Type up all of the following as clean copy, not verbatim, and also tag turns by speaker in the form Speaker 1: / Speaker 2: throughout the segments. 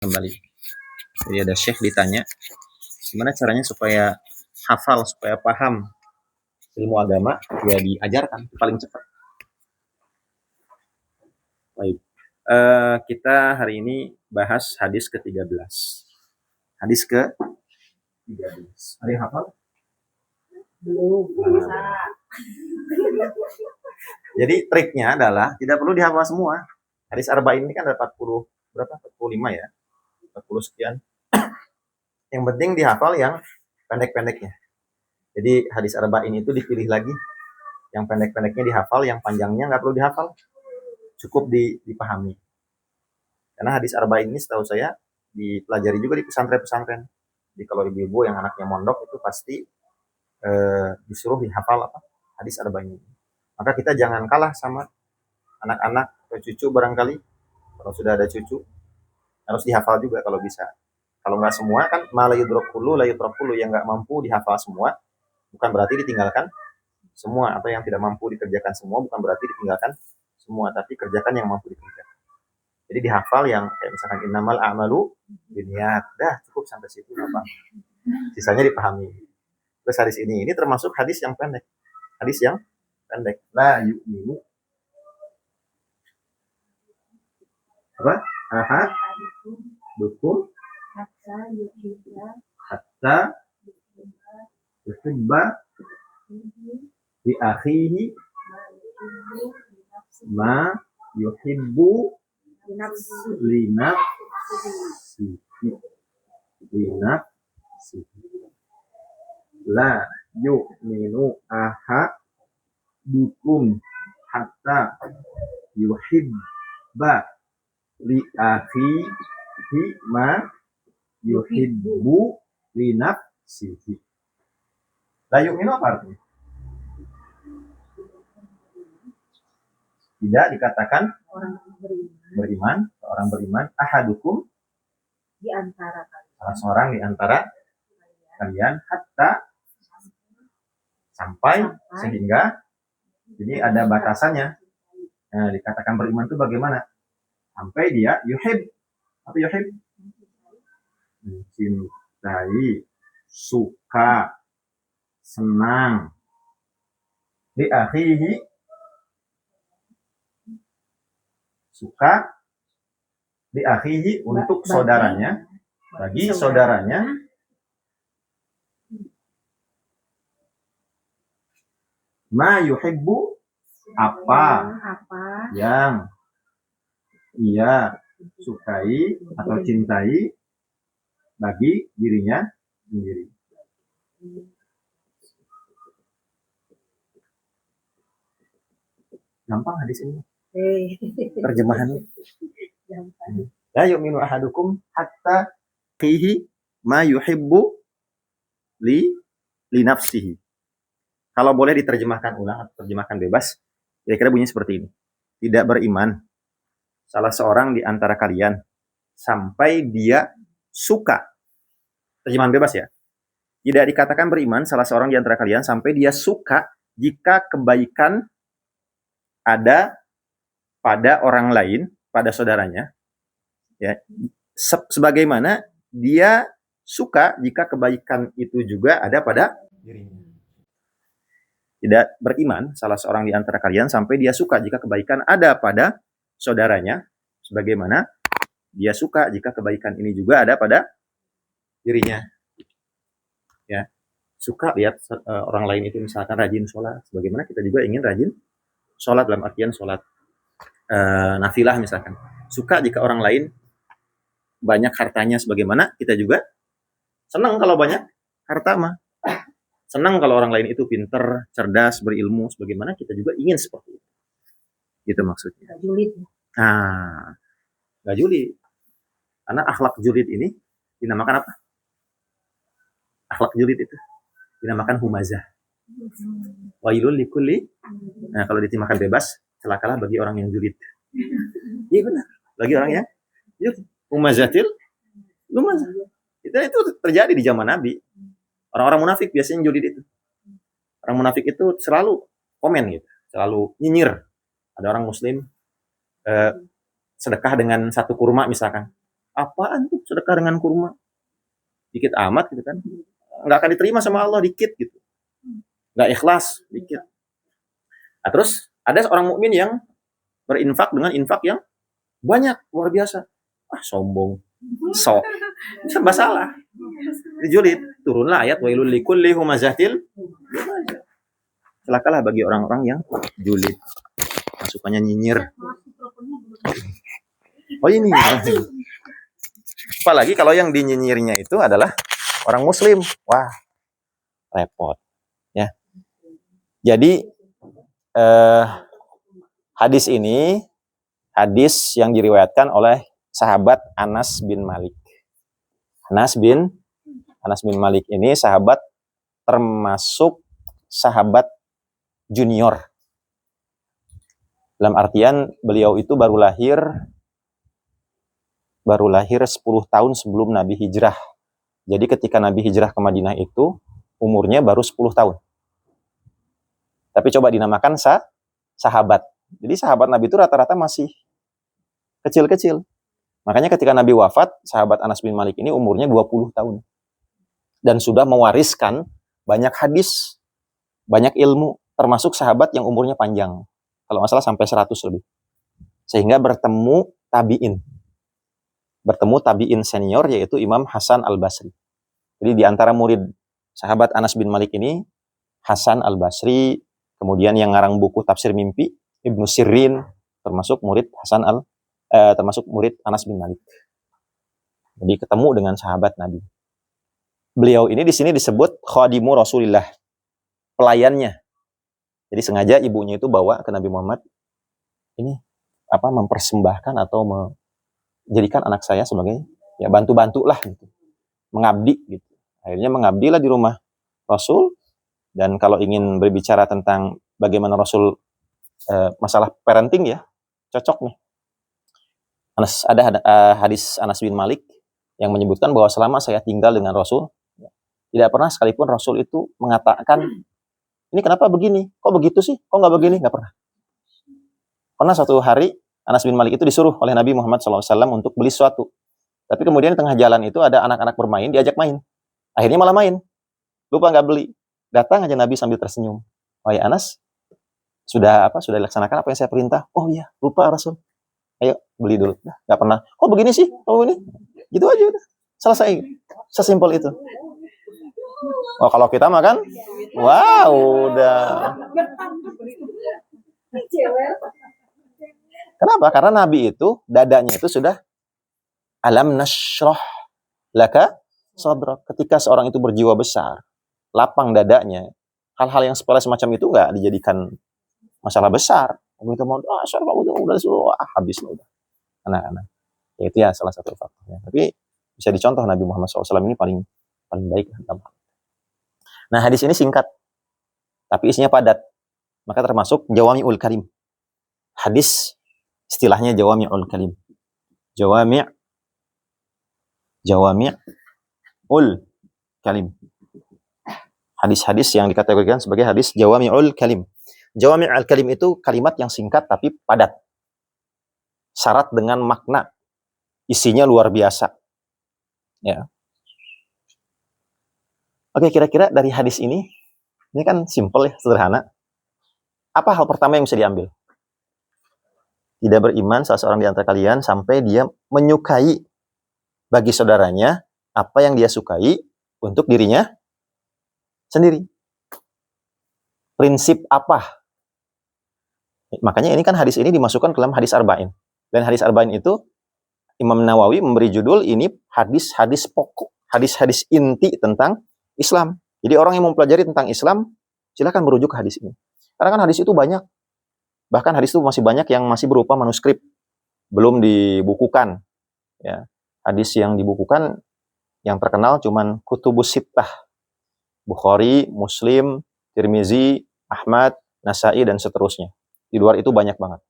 Speaker 1: Kembali. Jadi ada Syekh ditanya, gimana caranya supaya hafal, supaya paham ilmu agama? Ya diajarkan, paling cepat. Baik. Kita hari ini bahas hadis ke-13. Hadis ke-13. Ada yang hafal? Belum. Jadi triknya adalah tidak perlu dihafal semua. Hadis arba'in ini kan ada 40 berapa? 45 ya. 40 sekian. Yang penting dihafal yang pendek-pendeknya. Jadi hadis arba'in itu dipilih lagi. Yang pendek-pendeknya dihafal, yang panjangnya nggak perlu dihafal. Cukup dipahami. Karena hadis arba'in ini setahu saya dipelajari juga di pesantren-pesantren. Jadi kalau ibu-ibu yang anaknya mondok itu pasti disuruh dihafal hadis arba'in ini. Maka kita jangan kalah sama anak-anak atau cucu barangkali. Kalau sudah ada cucu harus dihafal juga kalau bisa. Kalau nggak semua kan malayudrokulu, layudrokulu yang nggak mampu dihafal semua, bukan berarti ditinggalkan semua, atau yang tidak mampu dikerjakan semua bukan berarti ditinggalkan semua, tapi kerjakan yang mampu dikerjakan. Jadi dihafal yang kayak misalkan innamal a'malu binniyat, dah cukup sampai situ apa. Sisanya dipahami. Terus hadis ini termasuk hadis yang pendek. Hadis yang pendek. La yu'minu apa? Ahad dukum hatta yuhibba li akhihi ma yuhibbu li nafsihi. La yu'minu ahadukum hatta yuhibba li akhihi ma yuhibbu li nafsihi. La yu'minu apa artinya? Tidak dikatakan orang beriman ahadukum
Speaker 2: di antara kalian,
Speaker 1: salah seorang di antara kalian, hatta sampai sehingga, jadi ada batasannya. Nah, dikatakan beriman itu bagaimana? Sampai dia yuhib, apa yuhib? Mencintai, suka, senang. Di akhihi, suka, di akhihi untuk saudaranya, bagi saudaranya, ma yuhibbu apa yang ia sukai atau cintai bagi dirinya sendiri. Gampang hadis ini. Terjemahannya. La yu'minu ahadukum hatta fihi ma yuhibbu li nafsihi. Kalau boleh diterjemahkan ulang atau terjemahkan bebas, kira-kira bunyinya seperti ini. Tidak beriman salah seorang di antara kalian sampai dia suka. Terjemahan bebas ya. Tidak dikatakan beriman salah seorang di antara kalian sampai dia suka jika kebaikan ada pada orang lain, pada saudaranya. Ya. Sebagaimana dia suka jika kebaikan itu juga ada pada dirinya. Tidak beriman salah seorang di antara kalian sampai dia suka jika kebaikan ada pada saudaranya, sebagaimana dia suka jika kebaikan ini juga ada pada dirinya. Ya, suka lihat orang lain itu misalkan rajin sholat, sebagaimana kita juga ingin rajin sholat, dalam artian sholat nafilah misalkan. Suka jika orang lain banyak hartanya, sebagaimana kita juga senang kalau banyak harta mah. Senang kalau orang lain itu pintar, cerdas, berilmu, sebagaimana kita juga ingin seperti itu. Itu maksudnya.
Speaker 2: Gak julid.
Speaker 1: Nah, gak julid. Karena akhlak julid ini dinamakan apa? Akhlak julid itu dinamakan humazah. Wailul likulli. Nah, kalau diterjemahkan bebas, celakalah bagi orang yang julid. Iya benar. Bagi orang yang julid. Humazatil lumazah. Itu terjadi di zaman Nabi. Orang-orang munafik biasanya julid itu. Orang munafik itu selalu komen gitu, selalu nyinyir. Ada orang muslim sedekah dengan satu kurma misalkan. apaan tuh sedekah dengan kurma? Dikit amat gitu kan. Nggak akan diterima sama Allah, dikit gitu. Nggak ikhlas, dikit. Nah, terus ada seorang mukmin yang berinfak dengan infak yang banyak, luar biasa. Sombong. Sok. Serba salah. Dijulid. Turunlah ayat wailul likulli humazatil. Celakalah bagi orang-orang yang julid. Masukannya nyinyir. Oh ini. Apalagi kalau yang dinyinyirnya itu adalah orang muslim. Wah, repot. Ya. Jadi hadis ini hadis yang diriwayatkan oleh sahabat Anas bin Malik. Anas bin Malik ini sahabat termasuk sahabat junior. Dalam artian beliau itu baru lahir 10 tahun sebelum Nabi hijrah. Jadi ketika Nabi hijrah ke Madinah itu umurnya baru 10 tahun. Tapi coba dinamakan sahabat. Jadi sahabat Nabi itu rata-rata masih kecil-kecil. Makanya ketika Nabi wafat, sahabat Anas bin Malik ini umurnya 20 tahun. Dan sudah mewariskan banyak hadis, banyak ilmu, termasuk sahabat yang umurnya panjang. Kalau nggak salah sampai 100 lebih. Sehingga bertemu tabi'in senior, yaitu Imam Hasan al-Basri. Jadi di antara murid sahabat Anas bin Malik ini, Hasan al-Basri, kemudian yang ngarang buku Tafsir Mimpi, Ibnu Sirin, termasuk murid Anas bin Malik. Jadi ketemu dengan sahabat Nabi. Beliau ini di sini disebut khadimu Rasulillah, pelayannya. Jadi sengaja ibunya itu bawa ke Nabi Muhammad, ini mempersembahkan atau menjadikan anak saya sebagai ya bantu-bantu lah gitu, mengabdi gitu. Akhirnya mengabdilah di rumah Rasul. Dan kalau ingin berbicara tentang bagaimana Rasul masalah parenting ya, cocok nih. Ada hadis Anas bin Malik yang menyebutkan bahwa selama saya tinggal dengan Rasul, tidak pernah sekalipun Rasul itu mengatakan, ini kenapa begini? Kok begitu sih? Kok nggak begini? Nggak pernah. Pernah suatu hari, Anas bin Malik itu disuruh oleh Nabi Muhammad SAW untuk beli sesuatu. Tapi kemudian di tengah jalan itu ada anak-anak bermain, diajak main. Akhirnya malah main. Lupa nggak beli. Datang aja Nabi sambil tersenyum. Wahai Anas, sudah dilaksanakan apa yang saya perintah? Oh iya, lupa Rasul. Ayo beli dulu. Nggak pernah. Kok begini sih? Kok begini? Gitu aja udah. Selesai. Sesimpel itu. Oh kalau kita makan, wow udah. Kenapa? Karena Nabi itu dadanya itu sudah alam nashrah laka sadrak. Ketika seorang itu berjiwa besar, lapang dadanya, hal-hal yang sepele semacam itu nggak dijadikan masalah besar. Kita mau udah habis udah. Anak-anak. Ya, itu ya salah satu faktornya. Tapi bisa dicontoh Nabi Muhammad SAW ini paling baik. Nah hadis ini singkat, tapi isinya padat. Maka termasuk Jawami'ul Kalim. Hadis istilahnya Jawami'ul Kalim. Jawami'ul Kalim. Hadis-hadis yang dikategorikan sebagai hadis Jawami'ul Kalim. Jawami'ul Kalim itu kalimat yang singkat tapi padat. Syarat dengan makna. Isinya luar biasa. Ya. Oke, kira-kira dari hadis ini kan simple ya, sederhana. Apa hal pertama yang bisa diambil? Tidak beriman salah seorang di antara kalian sampai dia menyukai bagi saudaranya apa yang dia sukai untuk dirinya sendiri. Prinsip apa? Makanya ini kan hadis ini dimasukkan ke dalam hadis arba'in. Dan hadis arba'in itu Imam Nawawi memberi judul ini hadis-hadis pokok, hadis-hadis inti tentang Islam. Jadi orang yang mempelajari tentang Islam, silakan merujuk ke hadis ini. Karena kan hadis itu banyak. Bahkan hadis itu masih banyak yang masih berupa manuskrip, belum dibukukan. Ya. Hadis yang dibukukan, yang terkenal cuman Kutubus Sittah. Bukhari, Muslim, Tirmizi, Ahmad, Nasai, dan seterusnya. Di luar itu banyak banget.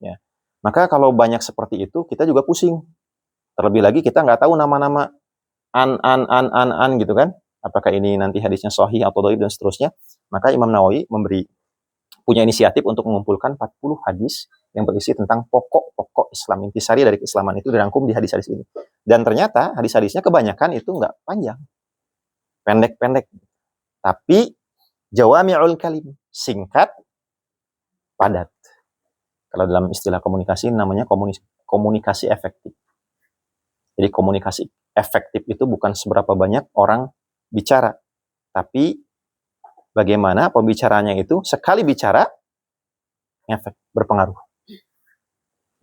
Speaker 1: Ya. Maka kalau banyak seperti itu, kita juga pusing. Terlebih lagi kita nggak tahu nama-nama an gitu kan. Apakah ini nanti hadisnya sahih atau dhaif dan seterusnya. Maka Imam Nawawi punya inisiatif untuk mengumpulkan 40 hadis yang berisi tentang pokok-pokok Islam. Intisari dari keislaman itu dirangkum di hadis-hadis ini. Dan ternyata hadis-hadisnya kebanyakan itu nggak panjang, pendek-pendek. Tapi jawami'ul kalim, singkat, padat. Kalau dalam istilah komunikasi namanya komunikasi efektif. Jadi komunikasi efektif itu bukan seberapa banyak orang bicara, tapi bagaimana pembicaranya itu sekali bicara efek berpengaruh.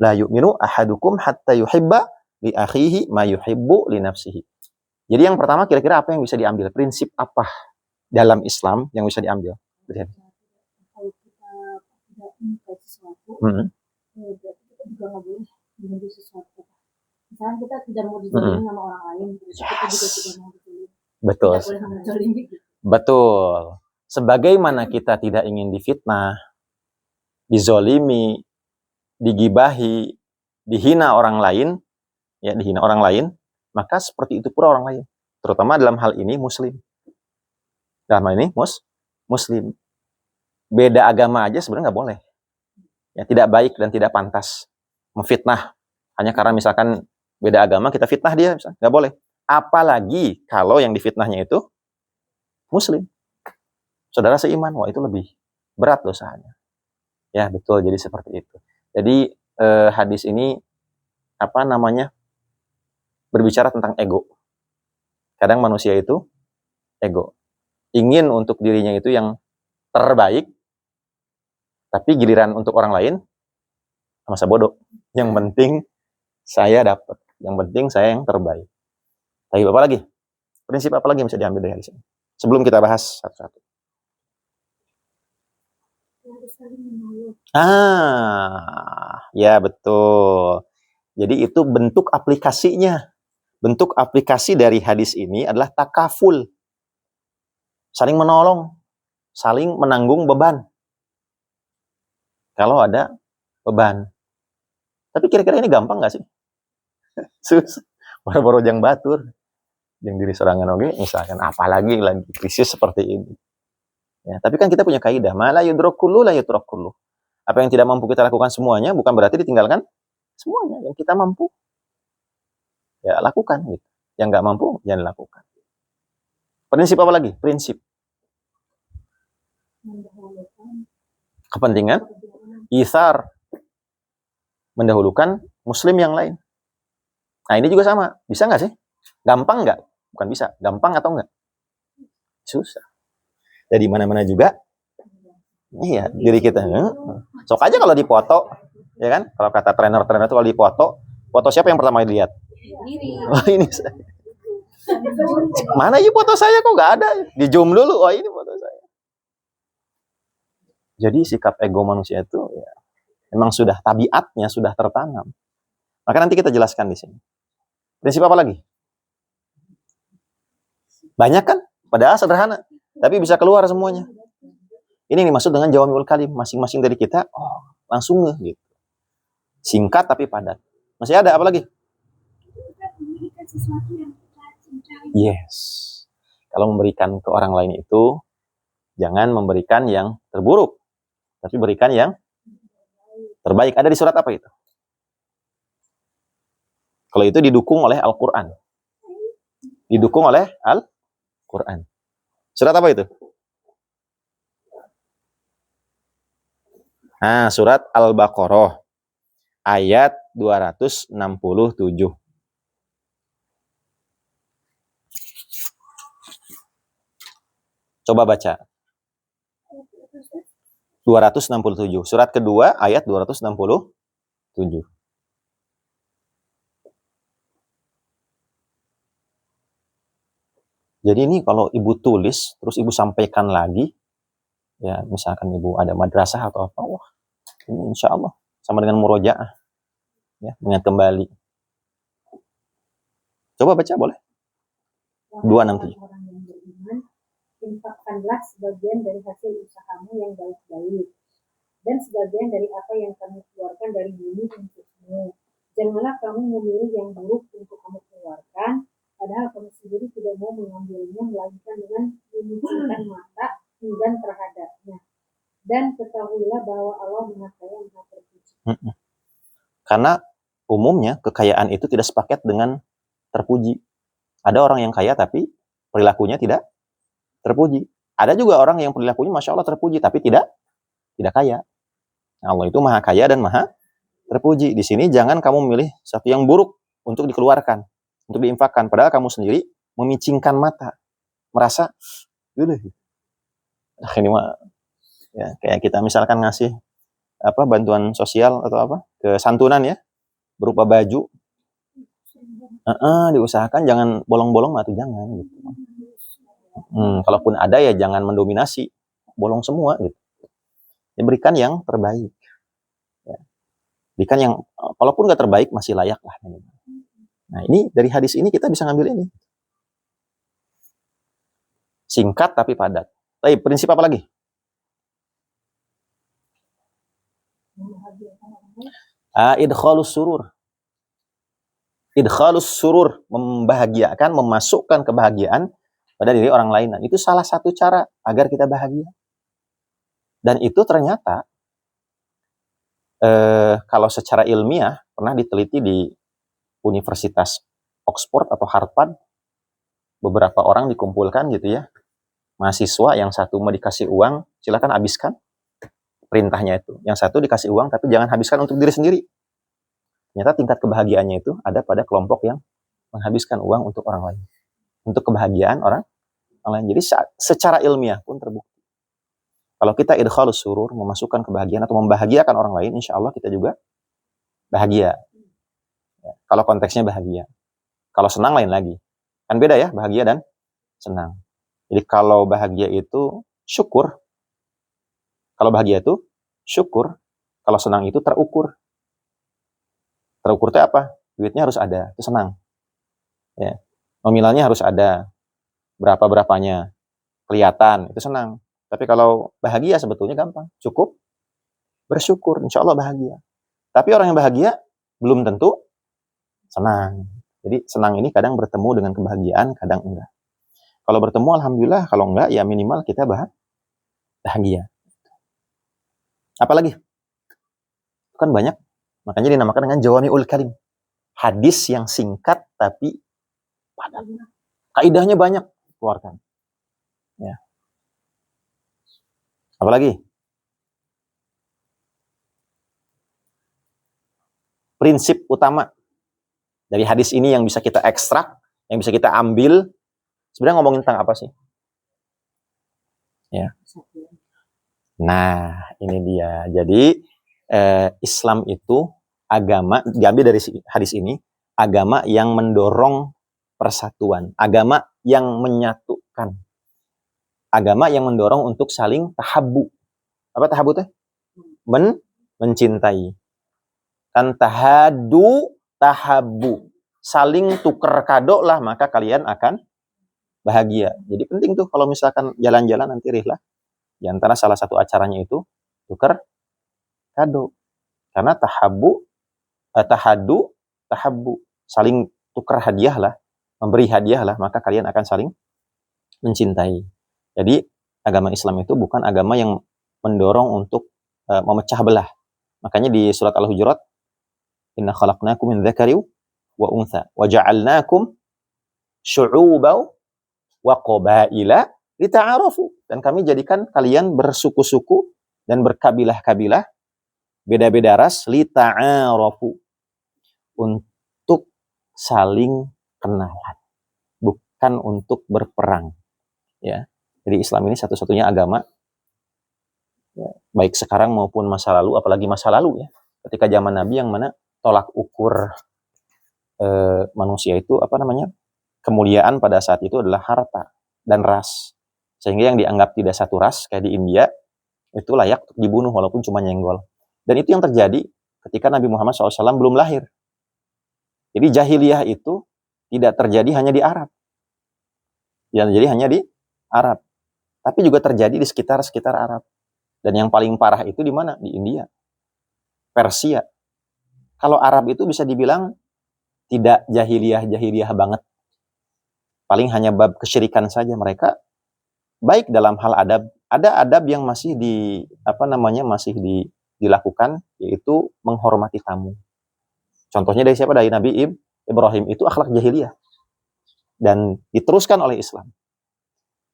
Speaker 1: La yu'minu ahadukum hatta yuhibba li akhihi ma yuhibbu li nafsihi. Jadi yang pertama kira-kira apa yang bisa diambil? Prinsip apa dalam Islam yang bisa diambil?
Speaker 2: Kalau kita tidak menyukai sesuatu, berarti kita juga nggak boleh membenci sesuatu. Misalnya kita tidak mau dijolimi sama orang lain, kita juga tidak mau dijolimi.
Speaker 1: Betul.
Speaker 2: Tidak boleh menjolimi.
Speaker 1: Betul. Sebagaimana kita tidak ingin difitnah, dizolimi, digibahi, dihina orang lain, maka seperti itu pula orang lain. Terutama dalam hal ini Muslim. Dalam hal ini Muslim. Beda agama aja sebenarnya nggak boleh. Ya, tidak baik dan tidak pantas memfitnah. Hanya karena misalkan beda agama kita fitnah dia, misalnya. Nggak boleh. Apalagi kalau yang difitnahnya itu Muslim. Saudara seiman, wah itu lebih berat dosanya. Ya betul, jadi seperti itu. Jadi hadis ini berbicara tentang ego. Kadang manusia itu ego, ingin untuk dirinya itu yang terbaik, tapi giliran untuk orang lain masa bodoh. Yang penting saya dapat, yang penting saya yang terbaik. Tapi apa lagi? Prinsip apa lagi yang bisa diambil dari hadis ini? Sebelum kita bahas satu-satu. Ya betul. Jadi itu bentuk aplikasinya. Bentuk aplikasi dari hadis ini adalah takaful. Saling menolong, saling menanggung beban. Kalau ada beban. Tapi kira-kira ini gampang nggak sih? Susah. Baru-baru jang batur. Yang diri sorangan oke, misalkan apalagi lagi krisis seperti ini. Ya, tapi kan kita punya kaidah, la yudrak kullu la yutrak kullu. Apa yang tidak mampu kita lakukan semuanya bukan berarti ditinggalkan semuanya. Yang kita mampu ya lakukan gitu. Yang nggak mampu jangan lakukan. Prinsip apa lagi? Prinsip kepentingan isar, mendahulukan muslim yang lain. Nah ini juga sama, bisa nggak sih? Gampang nggak? Bukan bisa, gampang atau nggak? Susah. Jadi mana-mana juga, iya diri kita. Sok aja kalau dipoto, ya kan? Kalau kata trainer itu kalau foto siapa yang pertama dilihat? Oh ini saya. Mana ya foto saya kok nggak ada? Di zoom dulu, oh ini foto saya. Jadi sikap ego manusia itu ya memang sudah tabiatnya sudah tertanam. Maka nanti kita jelaskan di sini. Prinsip apa lagi? Banyak kan? Padahal sederhana, tapi bisa keluar semuanya. Ini dimaksud dengan jawami'ul kalim. Masing-masing dari kita, langsung gitu. Singkat tapi padat. Masih ada apa lagi? Yes. Kalau memberikan ke orang lain itu, jangan memberikan yang terburuk, tapi berikan yang terbaik. Ada di surat apa itu? Kalau itu didukung oleh Al-Quran. Didukung oleh Al-Quran. Surat apa itu? Nah, surat Al-Baqarah. Ayat 267. Coba baca. 267. Surat kedua ayat 267. Jadi ini kalau ibu tulis, terus ibu sampaikan lagi, ya misalkan ibu ada madrasah atau apa, wah ini insya Allah sama dengan murojaah, ya mengingat kembali. Coba baca boleh. 267.
Speaker 2: Orang yang beriman, infakkanlah sebagian dari hasil usahamu yang baik-baik, dan sebagian dari apa yang kamu keluarkan dari bumi untukmu. Janganlah kamu memilih yang buruk untuk kamu keluarkan, padahal kamu sendiri tidak mau mengambilnya, melainkan dengan menyucikan mata dan terhadapnya. Dan ketahuilah bahwa Allah Maha Kaya Maha Terpuji.
Speaker 1: Mm-mm. Karena umumnya kekayaan itu tidak sepaket dengan terpuji. Ada orang yang kaya tapi perilakunya tidak terpuji. Ada juga orang yang perilakunya Masya Allah terpuji tapi tidak kaya. Allah itu maha kaya dan maha terpuji. Di sini jangan kamu memilih satu yang buruk untuk dikeluarkan, untuk diinfakkan. Padahal kamu sendiri memicingkan mata, merasa, udah, ini mah ya kayak kita misalkan ngasih bantuan sosial atau ke santunan ya, berupa baju, diusahakan jangan bolong-bolong atau jangan gitu. Kalaupun ada ya jangan mendominasi, bolong semua gitu. Ya, berikan yang terbaik. Ya. Berikan yang, walaupun nggak terbaik masih layak lah. Nah ini dari hadis ini kita bisa ngambil ini. Singkat tapi padat. Tapi prinsip apa lagi? Idkhalus surur. Idkhalus surur, membahagiakan, memasukkan kebahagiaan pada diri orang lain. Dan itu salah satu cara agar kita bahagia. Dan itu ternyata kalau secara ilmiah pernah diteliti di Universitas Oxford atau Harvard, beberapa orang dikumpulkan gitu ya, mahasiswa, yang satu mau dikasih uang, silakan habiskan perintahnya itu. Yang satu dikasih uang tapi jangan habiskan untuk diri sendiri. Ternyata tingkat kebahagiaannya itu ada pada kelompok yang menghabiskan uang untuk orang lain, untuk kebahagiaan orang lain. Jadi secara ilmiah pun terbukti. Kalau kita idkhalus surur, memasukkan kebahagiaan atau membahagiakan orang lain, insya Allah kita juga bahagia. Ya, kalau konteksnya bahagia. Kalau senang lain lagi. Kan beda ya, bahagia dan senang. Jadi kalau bahagia itu syukur. Kalau bahagia itu syukur. Kalau senang itu terukur. Terukur itu apa? Duitnya harus ada, itu senang. Ya. Nominalnya harus ada. Berapa-berapanya. Kelihatan, itu senang. Tapi kalau bahagia sebetulnya gampang. Cukup bersyukur, insya Allah bahagia. Tapi orang yang bahagia belum tentu senang. Jadi senang ini kadang bertemu dengan kebahagiaan, kadang enggak. Kalau bertemu alhamdulillah, kalau enggak ya minimal kita bahagia. Apalagi? Kan banyak. Makanya dinamakan dengan jawami'ul kalim. Hadis yang singkat tapi padat. Kaidahnya banyak keluarkan. Ya. Apalagi? Prinsip utama dari hadis ini yang bisa kita ekstrak, yang bisa kita ambil, sebenarnya ngomongin tentang apa sih? Ya. Nah, ini dia. Jadi Islam itu agama, diambil dari hadis ini, agama yang mendorong persatuan, agama yang menyatukan, agama yang mendorong untuk saling tahabbu. Apa tahabbu teh? Mencintai. Kan tahadu tahabbu. Saling tuker kado lah, maka kalian akan bahagia. Jadi penting tuh kalau misalkan jalan-jalan nanti rihlah, di antara salah satu acaranya itu tuker kado. Karena tahadu tahabbu. Saling tuker hadiah lah, memberi hadiah lah, maka kalian akan saling mencintai. Jadi agama Islam itu bukan agama yang mendorong untuk memecah belah. Makanya di surat Al-Hujurat, inna khalaqnakum min dzakari wa untha wa ja'alnakum syu'uban wa qabaila lita'arafu. Dan kami jadikan kalian bersuku-suku dan berkabilah-kabilah, beda-beda ras, lita'arafu, untuk saling kenalan, bukan untuk berperang. Ya. Jadi Islam ini satu-satunya agama, ya, baik sekarang maupun masa lalu, apalagi masa lalu ya. Ketika zaman Nabi yang mana tolak ukur manusia itu kemuliaan pada saat itu adalah harta dan ras. Sehingga yang dianggap tidak satu ras kayak di India itu layak untuk dibunuh walaupun cuma nyenggol. Dan itu yang terjadi ketika Nabi Muhammad SAW belum lahir. Jadi jahiliyah itu tidak terjadi hanya di Arab. Yang terjadi hanya di Arab. Tapi juga terjadi di sekitar Arab. Dan yang paling parah itu di mana? Di India. Persia. Kalau Arab itu bisa dibilang tidak jahiliyah banget. Paling hanya bab kesyirikan saja. Mereka baik dalam hal adab. Ada adab yang masih masih dilakukan, yaitu menghormati tamu. Contohnya dari siapa? Dari Nabi Ibrahim, itu akhlak jahiliyah dan diteruskan oleh Islam.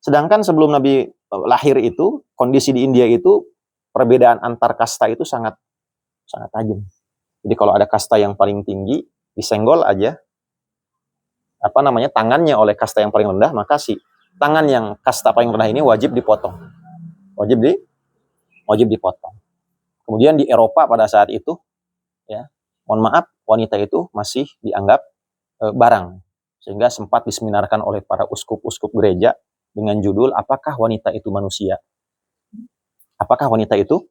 Speaker 1: Sedangkan sebelum Nabi lahir itu, kondisi di India itu perbedaan antar kasta itu sangat tajam. Jadi kalau ada kasta yang paling tinggi, disenggol aja tangannya oleh kasta yang paling rendah, maka si tangan yang kasta paling rendah ini wajib dipotong. Wajib dipotong. Kemudian di Eropa pada saat itu, ya, mohon maaf, wanita itu masih dianggap barang, sehingga sempat diseminarkan oleh para uskup-uskup gereja dengan judul apakah wanita itu manusia? Apakah wanita itu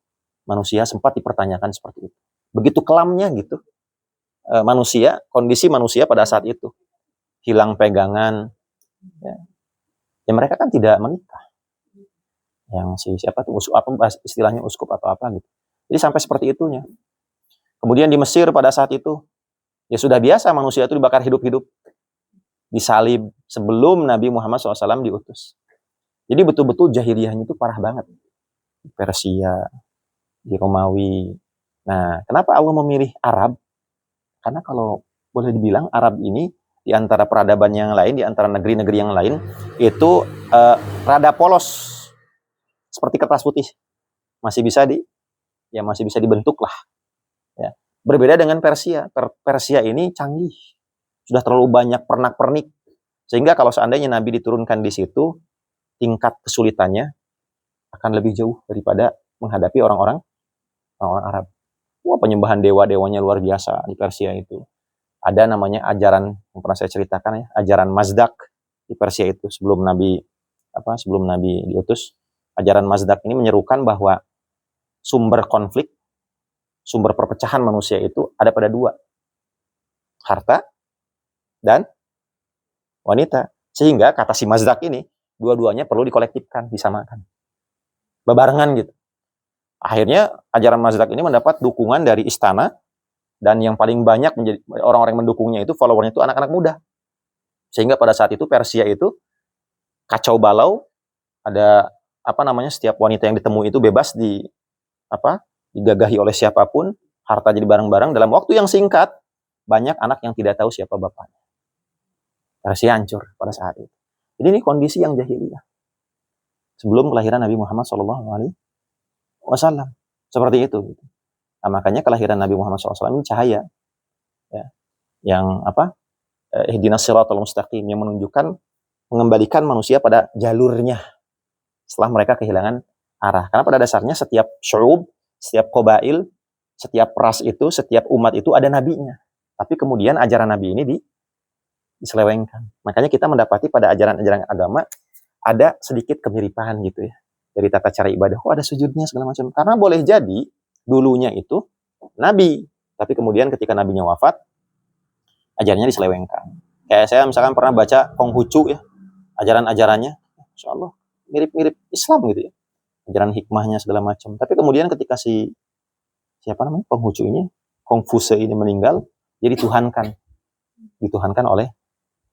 Speaker 1: manusia? Sempat dipertanyakan seperti itu. Begitu kelamnya gitu kondisi manusia pada saat itu, hilang pegangan, ya mereka kan tidak menikah. Yang siapa tuh istilahnya uskup atau apa gitu. Jadi sampai seperti itunya. Kemudian di Mesir pada saat itu, ya sudah biasa manusia itu dibakar hidup-hidup, disalib sebelum Nabi Muhammad SAW diutus. Jadi betul-betul jahiliyahnya itu parah banget. Di Persia, di Romawi. Nah, kenapa Allah memilih Arab? Karena kalau boleh dibilang Arab ini di antara peradaban yang lain, di antara negeri-negeri yang lain, itu rada polos. Seperti kertas putih. Masih bisa dibentuk lah. Ya. Berbeda dengan Persia. Persia ini canggih. Sudah terlalu banyak pernak-pernik. Sehingga kalau seandainya Nabi diturunkan di situ, tingkat kesulitannya akan lebih jauh daripada menghadapi orang-orang Arab. Wah, penyembahan dewa-dewanya luar biasa di Persia itu. Ada namanya ajaran yang pernah saya ceritakan ya, ajaran Mazdak di Persia itu sebelum Nabi diutus. Ajaran Mazdak ini menyerukan bahwa sumber konflik, sumber perpecahan manusia itu ada pada dua. Harta dan wanita. Sehingga kata si Mazdak ini, dua-duanya perlu dikolektifkan, disamakan. Bebarengan gitu. Akhirnya ajaran Mazdak ini mendapat dukungan dari istana, dan yang paling banyak menjadi orang-orang yang mendukungnya itu followernya itu anak-anak muda. Sehingga pada saat itu Persia itu kacau balau, ada setiap wanita yang ditemui itu bebas digagahi oleh siapapun, harta jadi barang-barang dalam waktu yang singkat, banyak anak yang tidak tahu siapa bapaknya. Persia hancur pada saat itu. Jadi ini kondisi yang jahiliyah. Sebelum kelahiran Nabi Muhammad SAW. Seperti itu. Nah, makanya kelahiran Nabi Muhammad SAW ini cahaya. Ya, yang ihdinas siratal mustaqim, yang menunjukkan, mengembalikan manusia pada jalurnya setelah mereka kehilangan arah. Karena pada dasarnya setiap syu'ub, setiap qabail, setiap ras itu, setiap umat itu ada nabinya. Tapi kemudian ajaran nabi ini diselewengkan. Makanya kita mendapati pada ajaran-ajaran agama ada sedikit kemiripan gitu ya. Dari tata cara ibadah, kok ada sujudnya segala macam. Karena boleh jadi dulunya itu nabi, tapi kemudian ketika nabinya wafat, ajarannya diselewengkan. Kayak saya misalkan pernah baca Konghucu ya, ajaran-ajarannya, insya Allah mirip-mirip Islam gitu ya, ajaran hikmahnya segala macam. Tapi kemudian ketika Konghucu ini, Kongfuse ini meninggal, jadi dituhankan oleh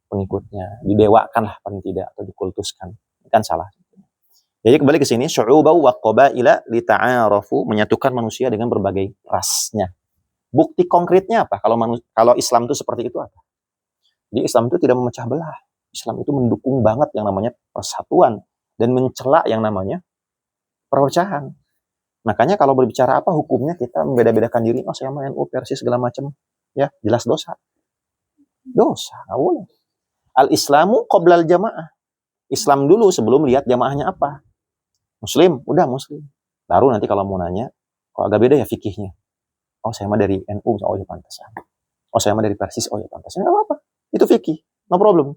Speaker 1: pengikutnya, didewakan lah paling tidak, atau dikultuskan. Ini kan salah. Jadi kembali ke sini, syu'uba wa qabaila lita'arafu, menyatukan manusia dengan berbagai rasnya. Bukti konkretnya apa? Kalau Islam itu seperti itu apa? Jadi Islam itu tidak memecah belah. Islam itu mendukung banget yang namanya persatuan dan mencela yang namanya perpecahan. Makanya kalau berbicara apa hukumnya, kita membeda-bedakan diri, saya mah NU, Persis segala macam, ya jelas dosa. Dosa, nggak boleh. Al-Islamu qoblal jamaah. Islam dulu sebelum lihat jamaahnya apa. Muslim, udah Muslim. Baru nanti kalau mau nanya, kok agak beda ya fikihnya. Saya mah dari NU, ya pantesan. Saya mah dari Persis, ya pantesan. Nggak apa-apa, itu fikih, no problem.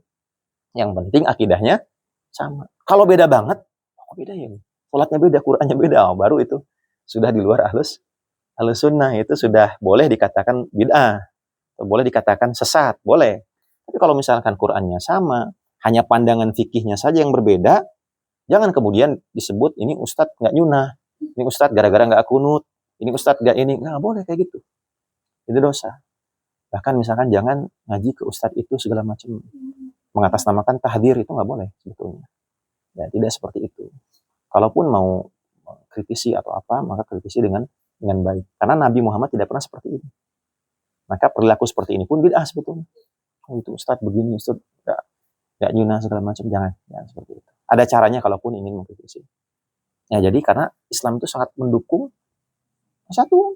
Speaker 1: Yang penting akidahnya sama. Kalau beda banget, kok beda ya? Sholatnya beda, Qur'annya beda, baru itu sudah di luar ahlus sunnah, itu sudah boleh dikatakan bid'ah, boleh dikatakan sesat, boleh. Tapi kalau misalkan Qur'annya sama, hanya pandangan fikihnya saja yang berbeda, jangan kemudian disebut ini ustadz nggak nyunah, ini ustadz gara-gara nggak kunut, ini ustadz nggak boleh kayak gitu. Itu dosa. Bahkan misalkan jangan ngaji ke ustadz itu segala macam, mengatasnamakan tahdir, itu nggak boleh sebetulnya. Ya tidak seperti itu. Kalaupun mau kritisi atau apa, maka kritisi dengan dengan baik. Karena Nabi Muhammad tidak pernah seperti ini. Maka perilaku seperti ini pun bid'ah sebetulnya. Oh itu Ustaz begini, Ustaz gak nyunah segala macam, jangan seperti itu. Ada caranya kalaupun ingin mengkritisi. Ya jadi karena Islam itu sangat mendukung persatuan.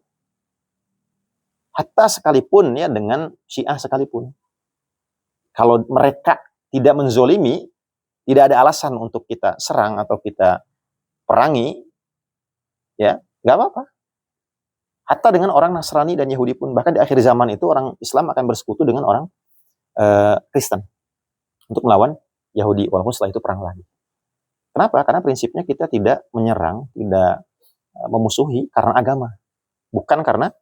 Speaker 1: Hatta sekalipun ya dengan Syiah sekalipun. Kalau mereka tidak menzolimi, tidak ada alasan untuk kita serang atau kita perangi, ya nggak apa-apa. Hatta dengan orang Nasrani dan Yahudi pun, bahkan di akhir zaman itu orang Islam akan bersekutu dengan orang Kristen untuk melawan Yahudi, walaupun setelah itu perang lagi. Kenapa? Karena prinsipnya kita tidak menyerang, tidak memusuhi karena agama. Bukan karena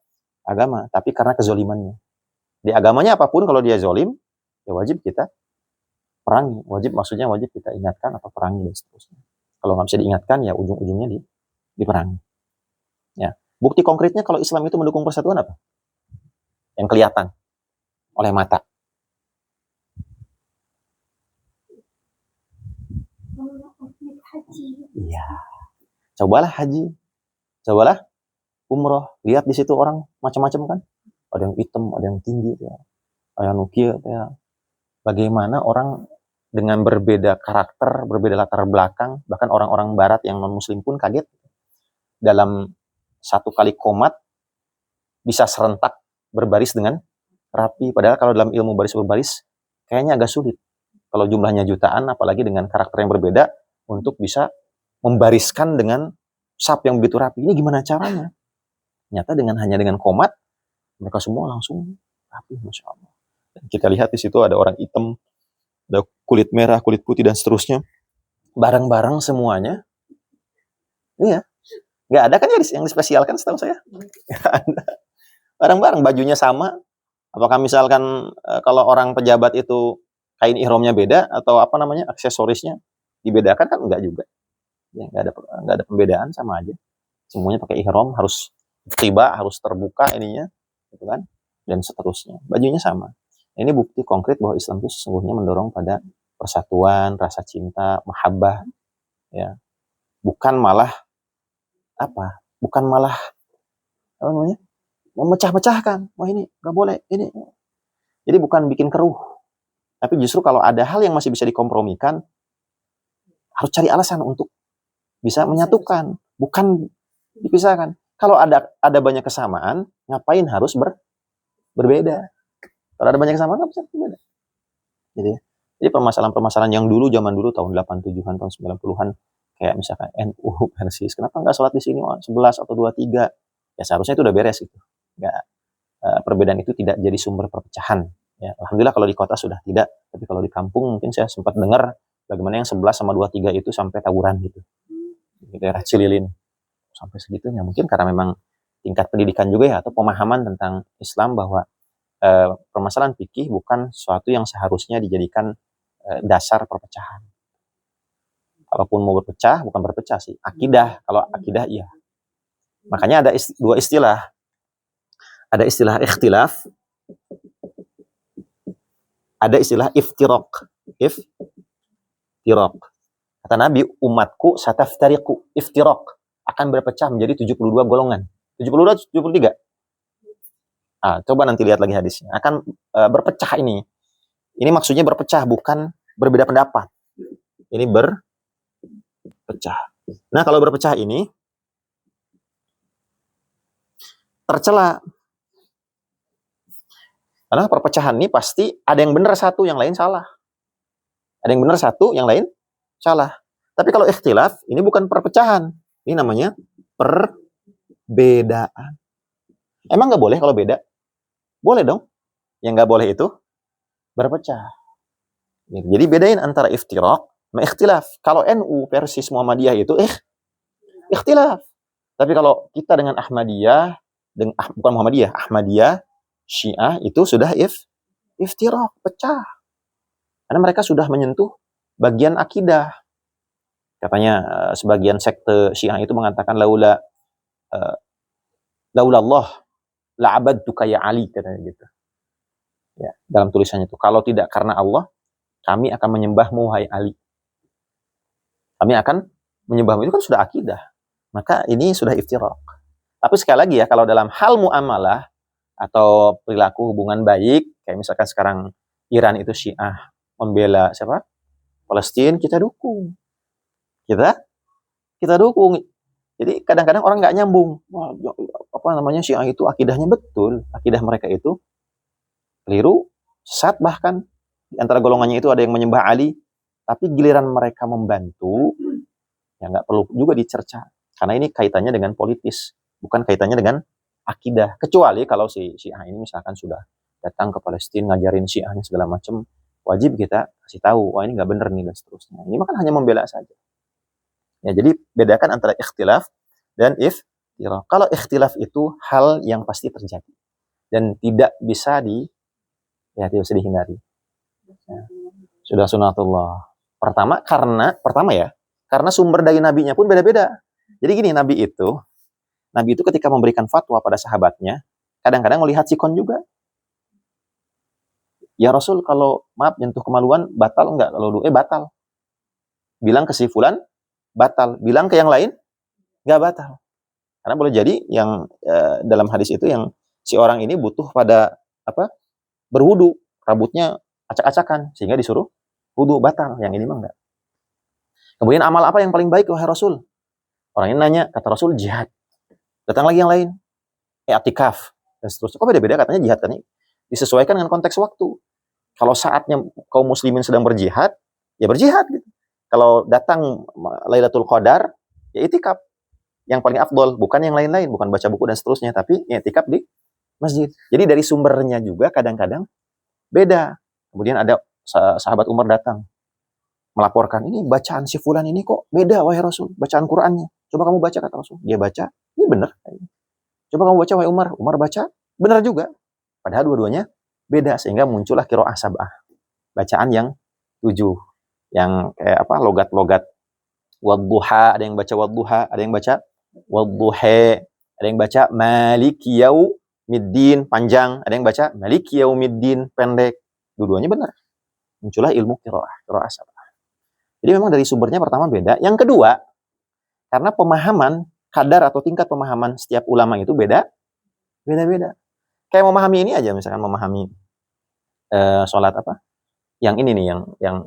Speaker 1: agama, tapi karena kezolimannya. Di agamanya apapun, kalau dia zolim, ya wajib kita perangi. Maksudnya wajib kita ingatkan atau perangi dan seterusnya. Kalau nggak bisa diingatkan, ya ujung-ujungnya diperangi. Ya. Bukti konkretnya kalau Islam itu mendukung persatuan apa? Yang kelihatan oleh mata. Iya. Cobalah haji. Cobalah umroh. Lihat di situ orang macam-macam kan. Ada yang hitam, ada yang tinggi. Ya. Ada yang nukil. Ya. Bagaimana orang dengan berbeda karakter, berbeda latar belakang, bahkan orang-orang barat yang non-muslim pun kaget. Dalam satu kali komat, bisa serentak berbaris dengan rapi. Padahal kalau dalam ilmu baris berbaris, kayaknya agak sulit. Kalau jumlahnya jutaan, apalagi dengan karakter yang berbeda, untuk bisa membariskan dengan sap yang begitu rapi. Ini gimana caranya? Ternyata hanya dengan komat, mereka semua langsung rapi, Masya Allah. Dan kita lihat di situ ada orang hitam, ada kulit merah, kulit putih, dan seterusnya. Bareng-bareng semuanya. Iya. Nggak ada kan yang dispesialkan setahu saya. Nggak ada. Bareng-bareng, bajunya sama. Apakah misalkan kalau orang pejabat itu kain ihramnya beda, atau apa namanya, aksesorisnya dibedakan, kan enggak juga. Ya, nggak ada pembedaan, sama aja. Semuanya pakai ihram, harus tiba, harus terbuka ininya, gitu kan, dan seterusnya. Bajunya sama. Ini bukti konkret bahwa Islam itu sesungguhnya mendorong pada persatuan, rasa cinta, mahabbah, ya. Bukan malah apa namanya, memecah-mecahkan. Wah ini nggak boleh, ini. Jadi bukan bikin keruh, tapi justru kalau ada hal yang masih bisa dikompromikan, harus cari alasan untuk bisa menyatukan, bukan dipisahkan. Kalau ada banyak kesamaan, ngapain harus berbeda? Kalau ada banyak kesamaan, nggak bisa berbeda. Jadi permasalahan-permasalahan yang zaman dulu tahun 87-an, tahun 90-an, kayak misalkan NU versus kenapa nggak sholat di sini 11 atau 23, ya seharusnya itu udah beres gitu. Nggak, perbedaan itu tidak jadi sumber perpecahan. Ya, alhamdulillah kalau di kota sudah tidak, tapi kalau di kampung mungkin saya sempat dengar bagaimana yang 11 sama 23 itu sampai tawuran gitu. Di daerah Cililin. Sampai segitunya. Mungkin karena memang tingkat pendidikan juga ya, atau pemahaman tentang Islam bahwa permasalahan fikih bukan sesuatu yang seharusnya dijadikan dasar perpecahan. Kalaupun mau berpecah, bukan berpecah sih. Akidah, kalau akidah iya. Makanya ada dua istilah. Ada istilah ikhtilaf, ada istilah iftiraq. Iftiraq. Kata Nabi, umatku sataftariqu, iftiraq, akan berpecah menjadi 72 golongan. 72, 73? Coba nanti lihat lagi hadisnya. Akan berpecah ini. Ini maksudnya berpecah, bukan berbeda pendapat. Ini berpecah. Nah, kalau berpecah ini tercela. Karena perpecahan ini pasti ada yang benar satu, yang lain salah. Ada yang benar satu, yang lain salah. Tapi kalau ikhtilaf, ini bukan perpecahan. Ini namanya perbedaan. Emang nggak boleh kalau beda? Boleh dong. Yang nggak boleh itu berpecah. Jadi bedain antara iftiraq sama ikhtilaf. Kalau NU versus Muhammadiyah itu ikhtilaf. Tapi kalau kita dengan Ahmadiyah, bukan Muhammadiyah, Ahmadiyah, Syiah, itu sudah iftiraq, pecah. Karena mereka sudah menyentuh bagian akidah. Katanya sebagian sekte Syiah itu mengatakan laula Allah la'abadtuka ya Ali, katanya gitu. Ya, dalam tulisannya itu, kalau tidak karena Allah, kami akan menyembahmu hai Ali. Kami akan menyembahmu, itu kan sudah akidah. Maka ini sudah iftiraq. Tapi sekali lagi ya, kalau dalam hal muamalah atau perilaku hubungan baik, kayak misalkan sekarang Iran itu Syiah membela siapa? Palestina, kita dukung. Kita dukung. Jadi kadang-kadang orang nggak nyambung. Wah, apa namanya Syiah itu akidahnya betul, akidah mereka itu keliru, sesat bahkan. Di antara golongannya itu ada yang menyembah Ali, tapi giliran mereka membantu, ya nggak perlu juga dicerca. Karena ini kaitannya dengan politis, bukan kaitannya dengan akidah. Kecuali kalau si Syiah ini misalkan sudah datang ke Palestina, ngajarin Syiahnya segala macam, wajib kita kasih tahu, wah ini nggak bener nih dan seterusnya. Ini mah kan hanya membela saja. Ya, jadi bedakan antara ikhtilaf dan iftiraq. Kalau ikhtilaf itu hal yang pasti terjadi dan tidak bisa tidak bisa dihindari. Ya. Sudah sunatullah. Pertama karena sumber dari nabinya pun beda-beda. Jadi gini, Nabi itu ketika memberikan fatwa pada sahabatnya, kadang-kadang melihat sikon juga. Ya Rasul, kalau maaf nyentuh kemaluan batal enggak? Kalau batal. Bilang ke si fulan batal, bilang ke yang lain nggak batal. Karena boleh jadi yang dalam hadis itu yang si orang ini butuh pada berwudu, rambutnya acak-acakan sehingga disuruh wudu, batal. Yang ini mah enggak. Kemudian amal apa yang paling baik wahai Rasul? Orang ini nanya, kata Rasul jihad. Datang lagi yang lain, i'tikaf dan seterusnya. Kok beda-beda katanya jihad kan? Disesuaikan dengan konteks waktu. Kalau saatnya kaum muslimin sedang berjihad, ya berjihad gitu. Kalau datang Lailatul Qadar, ya i'tikaf. Yang paling afdol, bukan yang lain-lain, bukan baca buku dan seterusnya, tapi i'tikaf di masjid. Jadi dari sumbernya juga kadang-kadang beda. Kemudian ada sahabat Umar datang melaporkan, ini bacaan si fulan ini kok beda wahai Rasul, bacaan Qur'annya. Coba kamu baca, kata Rasul. Dia baca, ini benar. Coba kamu baca wahai Umar. Umar baca, benar juga. Padahal dua-duanya beda, sehingga muncullah qiraah sab'ah. Bacaan yang 7. Yang kayak logat-logat wadduha, ada yang baca wadduha, ada yang baca wadduha, ada yang baca maliki yaumiddin panjang, ada yang baca maliki yaumiddin pendek. Dua-duanya benar. Muncullah ilmu qiraah sab'ah. Jadi memang dari sumbernya pertama beda. Yang kedua, karena pemahaman, kadar atau tingkat pemahaman setiap ulama itu beda-beda. Kayak memahami ini aja, misalkan memahami sholat yang ini nih,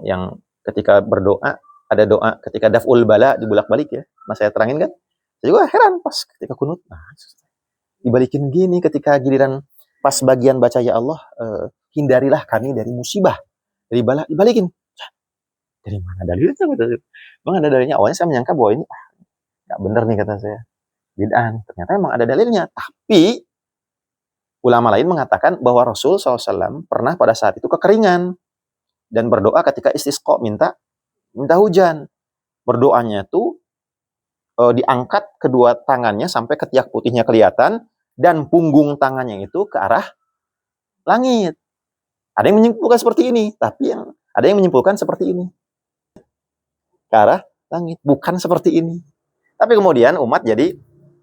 Speaker 1: yang ketika berdoa, ada doa ketika daf'ul bala dibulak-balik ya. Nah saya terangin kan. Saya juga heran pas ketika kunut. Nah, dibalikin gini ketika giliran pas bagian baca ya Allah, hindarilah kami dari musibah, dari bala, dibalikin. Dari mana dalilnya? Bang ada dalilnya. Awalnya saya menyangka bahwa ini nggak bener nih kata saya. Bid'ah. Ternyata emang ada dalilnya. Tapi ulama lain mengatakan bahwa Rasul SAW pernah pada saat itu kekeringan dan berdoa ketika istisqa, minta hujan. Berdoanya tuh diangkat kedua tangannya sampai ketiak putihnya kelihatan dan punggung tangannya itu ke arah langit. Ada yang menyimpulkan seperti ini, tapi ada yang menyimpulkan seperti ini. Ke arah langit, bukan seperti ini. Tapi kemudian umat jadi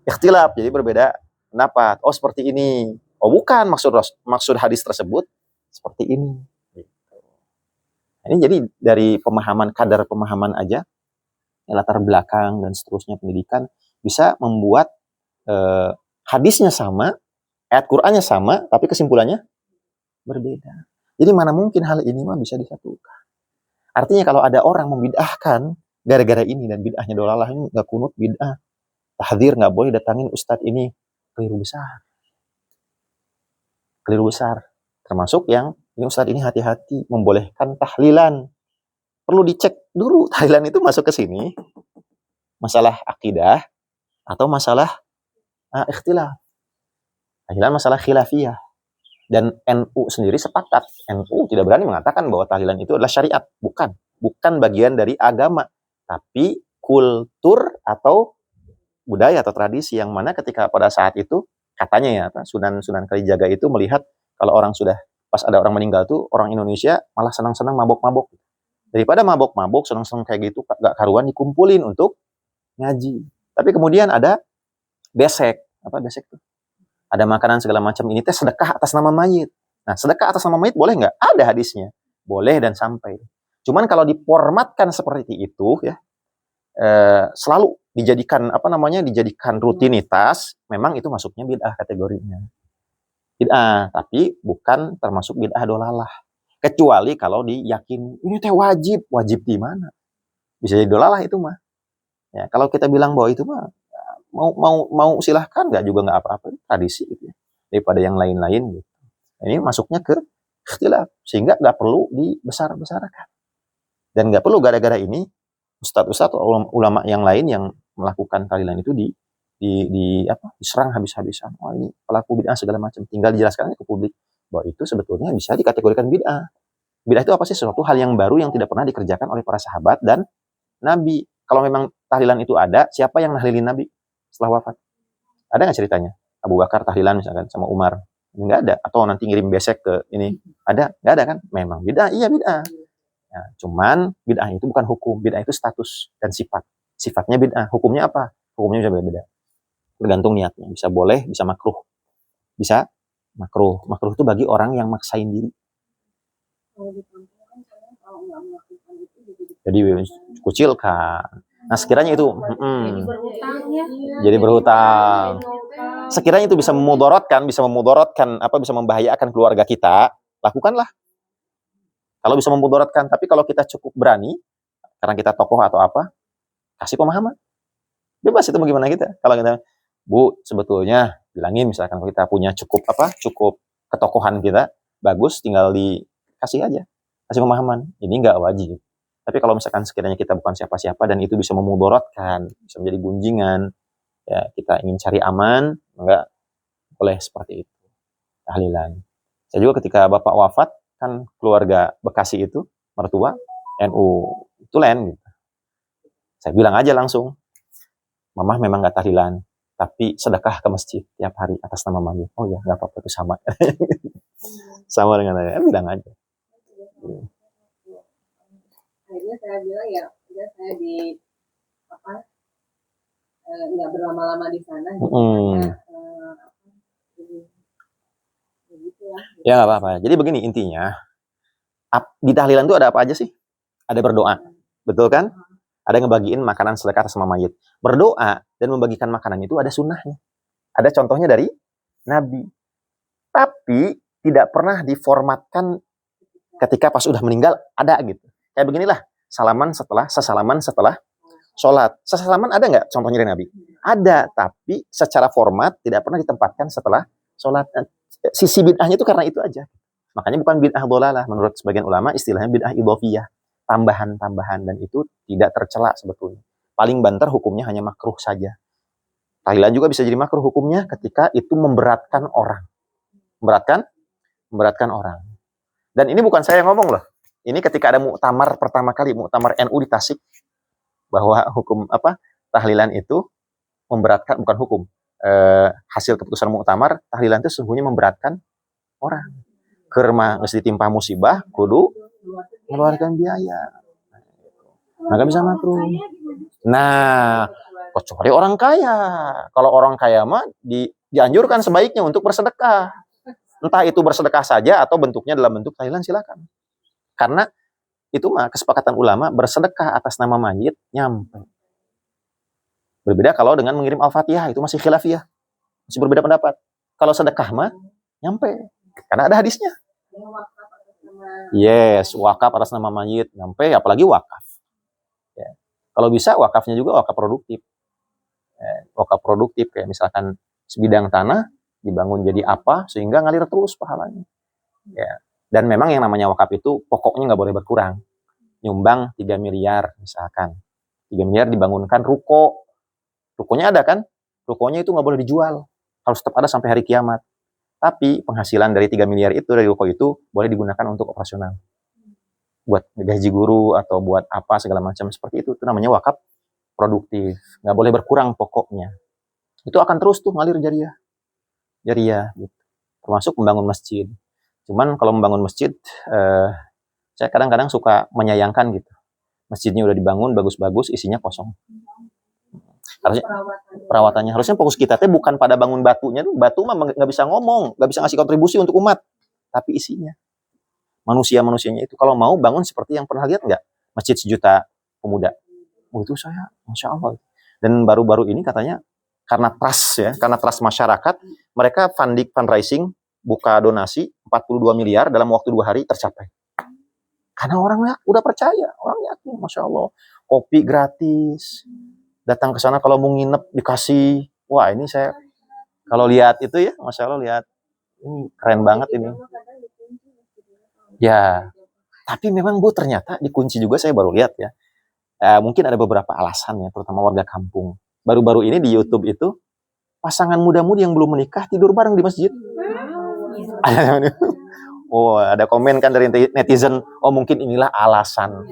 Speaker 1: ikhtilaf, jadi berbeda pendapat. Oh seperti ini. Oh bukan, maksud hadis tersebut seperti ini. Ini jadi dari kadar pemahaman aja, latar belakang dan seterusnya pendidikan bisa membuat hadisnya sama, ayat Qur'annya sama, tapi kesimpulannya berbeda. Jadi mana mungkin hal ini mah bisa disatukan. Artinya kalau ada orang membid'ahkan gara-gara ini dan bid'ahnya dolalah, ini nggak kunut bid'ah, tahdzir nggak boleh datangin ustadz ini, keliru besar. Termasuk yang ini ustadz ini hati-hati membolehkan tahlilan. Perlu dicek dulu tahlilan itu masuk ke sini masalah akidah atau masalah ikhtilaf. Tahlilan masalah khilafiyah. Dan NU sendiri sepakat. NU tidak berani mengatakan bahwa tahlilan itu adalah syariat. Bukan bagian dari agama. Tapi kultur atau budaya atau tradisi yang mana ketika pada saat itu, katanya ya, Sunan Kalijaga itu melihat kalau orang sudah, pas ada orang meninggal tuh, orang Indonesia malah senang-senang mabok-mabok. Daripada mabok-mabok, senang-senang kayak gitu, gak karuan dikumpulin untuk ngaji. Tapi kemudian ada besek. Apa besek tuh? Ada makanan segala macam, ini teh sedekah atas nama mayit. Nah, sedekah atas nama mayit boleh nggak? Ada hadisnya. Boleh dan sampai. Cuman kalau diformatkan seperti itu ya, selalu dijadikan dijadikan rutinitas, memang itu masuknya bid'ah kategorinya. Bid'ah, tapi bukan termasuk bid'ah dolalah. Kecuali kalau diyakini ini teh wajib di mana? Bisa jadi dolalah itu mah. Ya, kalau kita bilang bahwa itu mah mau silahkan nggak apa-apa, tradisi gitu ya. Daripada yang lain-lain gitu. Ini masuknya ke ikhtilaf, sehingga nggak perlu dibesar-besarkan. Dan nggak perlu gara-gara ini ustadz-ustadz atau ulama yang lain yang melakukan tahlilan itu diserang habis-habisan. Wah, ini pelaku bid'ah segala macam. Tinggal dijelaskan ke publik bahwa itu sebetulnya bisa dikategorikan bid'ah. Bid'ah itu apa sih? Sesuatu hal yang baru yang tidak pernah dikerjakan oleh para sahabat dan Nabi. Kalau memang tahlilan itu ada, siapa yang nahlilin Nabi setelah wafat? Ada nggak ceritanya? Abu Bakar tahlilan misalkan sama Umar. Nggak ada. Atau nanti ngirim besek ke ini. Ada? Nggak ada kan? Memang bid'ah. Iya bid'ah. Nah, cuman bid'ah itu bukan hukum. Bid'ah itu status dan sifat. Sifatnya bid'ah. Hukumnya apa? Hukumnya bisa beda-beda. Tergantung niatnya. Bisa boleh, bisa makruh. Bisa makruh. Makruh itu bagi orang yang maksain diri. Jadi kucilkan. Nah, sekiranya itu jadi berhutang. Sekiranya itu bisa memudorotkan, bisa membahayakan keluarga kita, lakukanlah. Kalau bisa memudorotkan, tapi kalau kita cukup berani, karena kita tokoh atau apa, kasih pemahaman. Bebas itu bagaimana kita. Kalau kita, Bu, sebetulnya bilangin misalkan kita punya cukup ketokohan kita, bagus, tinggal dikasih aja. Kasih pemahaman. Ini nggak wajib. Tapi kalau misalkan sekiranya kita bukan siapa-siapa dan itu bisa memudorotkan, bisa menjadi gunjingan, ya kita ingin cari aman, enggak boleh seperti itu. Tahlilan. Saya juga ketika bapak wafat, kan keluarga Bekasi itu, mertua, NU Tulen gitu. Saya bilang aja langsung, Mamah memang nggak tahlilan, tapi sedekah ke masjid tiap hari atas nama Mami. Oh ya, nggak apa-apa, itu sama. Sama dengan saya, bilang aja.
Speaker 2: Akhirnya saya bilang ya udah saya nggak berlama-lama di sana
Speaker 1: ya nggak apa-apa. Jadi begini intinya, di tahlilan itu ada apa aja sih? Ada berdoa, betul kan? Ada ngebagiin makanan sedekah sama mayit. Berdoa dan membagikan makanan itu ada sunnahnya. Ada contohnya dari Nabi. Tapi tidak pernah diformatkan ketika pas udah meninggal ada gitu. Kayak beginilah, sesalaman setelah sholat. Sesalaman ada nggak contohnya dari Nabi? Ada, tapi secara format tidak pernah ditempatkan setelah sholat. Sisi bid'ahnya itu karena itu aja. Makanya bukan bid'ah dholalah. Menurut sebagian ulama istilahnya bid'ah idhofiyah. Tambahan-tambahan, dan itu tidak tercela sebetulnya. Paling banter hukumnya hanya makruh saja. Tahlilan juga bisa jadi makruh hukumnya ketika itu memberatkan orang. Memberatkan orang. Dan ini bukan saya yang ngomong loh. Ini ketika ada muktamar pertama kali, muktamar NU di Tasik, bahwa hukum tahlilan itu memberatkan, bukan hukum. Hasil keputusan muktamar, tahlilan itu sesungguhnya memberatkan orang. Kerma mesti ditimpa musibah, kudu mengeluarkan biaya. Maka bisa makruh. Nah, kecuali orang kaya. Kalau orang kaya mah dianjurkan sebaiknya untuk bersedekah. Entah itu bersedekah saja atau bentuknya dalam bentuk tahlilan, silakan. Karena itu mah kesepakatan ulama, bersedekah atas nama mayit nyampe. Berbeda kalau dengan mengirim Al-Fatihah, itu masih khilafiyah. Masih berbeda pendapat. Kalau sedekah mah nyampe. Karena ada hadisnya. Yes, wakaf atas nama mayit nyampe, apalagi wakaf. Ya. Kalau bisa wakafnya juga wakaf produktif. Wakaf produktif kayak misalkan sebidang tanah dibangun jadi apa sehingga ngalir terus pahalanya. Ya. Dan memang yang namanya wakaf itu pokoknya nggak boleh berkurang. Nyumbang 3 miliar misalkan. 3 miliar dibangunkan ruko. Rukonya ada kan? Rukonya itu nggak boleh dijual. Harus tetap ada sampai hari kiamat. Tapi penghasilan dari 3 miliar itu, dari ruko itu, boleh digunakan untuk operasional. Buat gaji guru atau buat apa segala macam seperti itu. Itu namanya wakaf produktif. Nggak boleh berkurang pokoknya. Itu akan terus tuh ngalir jariah. Jariah gitu. Termasuk membangun masjid. Cuman kalau membangun masjid, saya kadang-kadang suka menyayangkan gitu. Masjidnya udah dibangun bagus-bagus, isinya kosong. Harusnya perawatannya harusnya fokus kita tuh bukan pada bangun batunya tuh. Batu mah nggak bisa ngomong, nggak bisa ngasih kontribusi untuk umat. Tapi isinya, manusianya itu kalau mau bangun seperti yang pernah lihat nggak? Masjid 1 juta pemuda. itu saya, Masya Allah. Dan baru-baru ini katanya, karena trust masyarakat, mereka fundraising, buka donasi 42 miliar dalam waktu 2 hari tercapai. Karena orangnya udah percaya, orang yakin, Masya Allah. Kopi gratis, datang ke sana kalau mau nginep dikasih. Wah, ini saya kalau lihat itu ya, Masya Allah, lihat ini keren banget ini. Ya, tapi memang Bu ternyata dikunci juga, saya baru lihat ya. Mungkin ada beberapa alasan ya, terutama warga kampung. Baru-baru ini di YouTube itu pasangan muda-mudi yang belum menikah tidur bareng di masjid. Oh, ada komen kan dari netizen, oh mungkin inilah alasan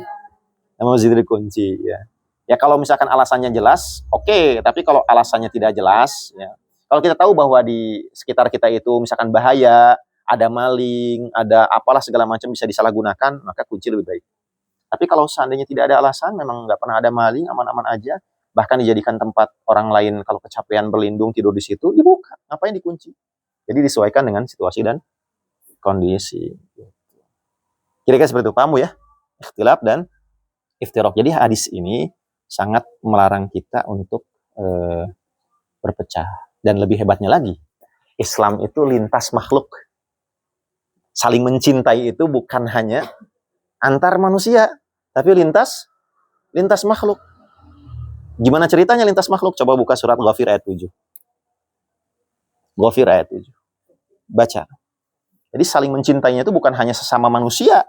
Speaker 1: masjid dikunci ya. Ya kalau misalkan alasannya jelas, oke. Tapi kalau alasannya tidak jelas, ya. Kalau kita tahu bahwa di sekitar kita itu misalkan bahaya, ada maling, ada apalah segala macam bisa disalahgunakan, maka kunci lebih baik. Tapi kalau seandainya tidak ada alasan, memang nggak pernah ada maling, aman-aman aja, bahkan dijadikan tempat orang lain kalau kecapean berlindung tidur di situ, dibuka. Ngapain dikunci? Jadi disesuaikan dengan situasi dan kondisi. Kira-kira seperti itu, paham ya? Ikhtilaf dan iftiraq. Jadi hadis ini sangat melarang kita untuk berpecah. Dan lebih hebatnya lagi, Islam itu lintas makhluk. Saling mencintai itu bukan hanya antar manusia, tapi lintas makhluk. Gimana ceritanya lintas makhluk? Coba buka surat Ghafir ayat 7. Ghafir ayat 7. Baca. Jadi saling mencintainya itu bukan hanya sesama manusia,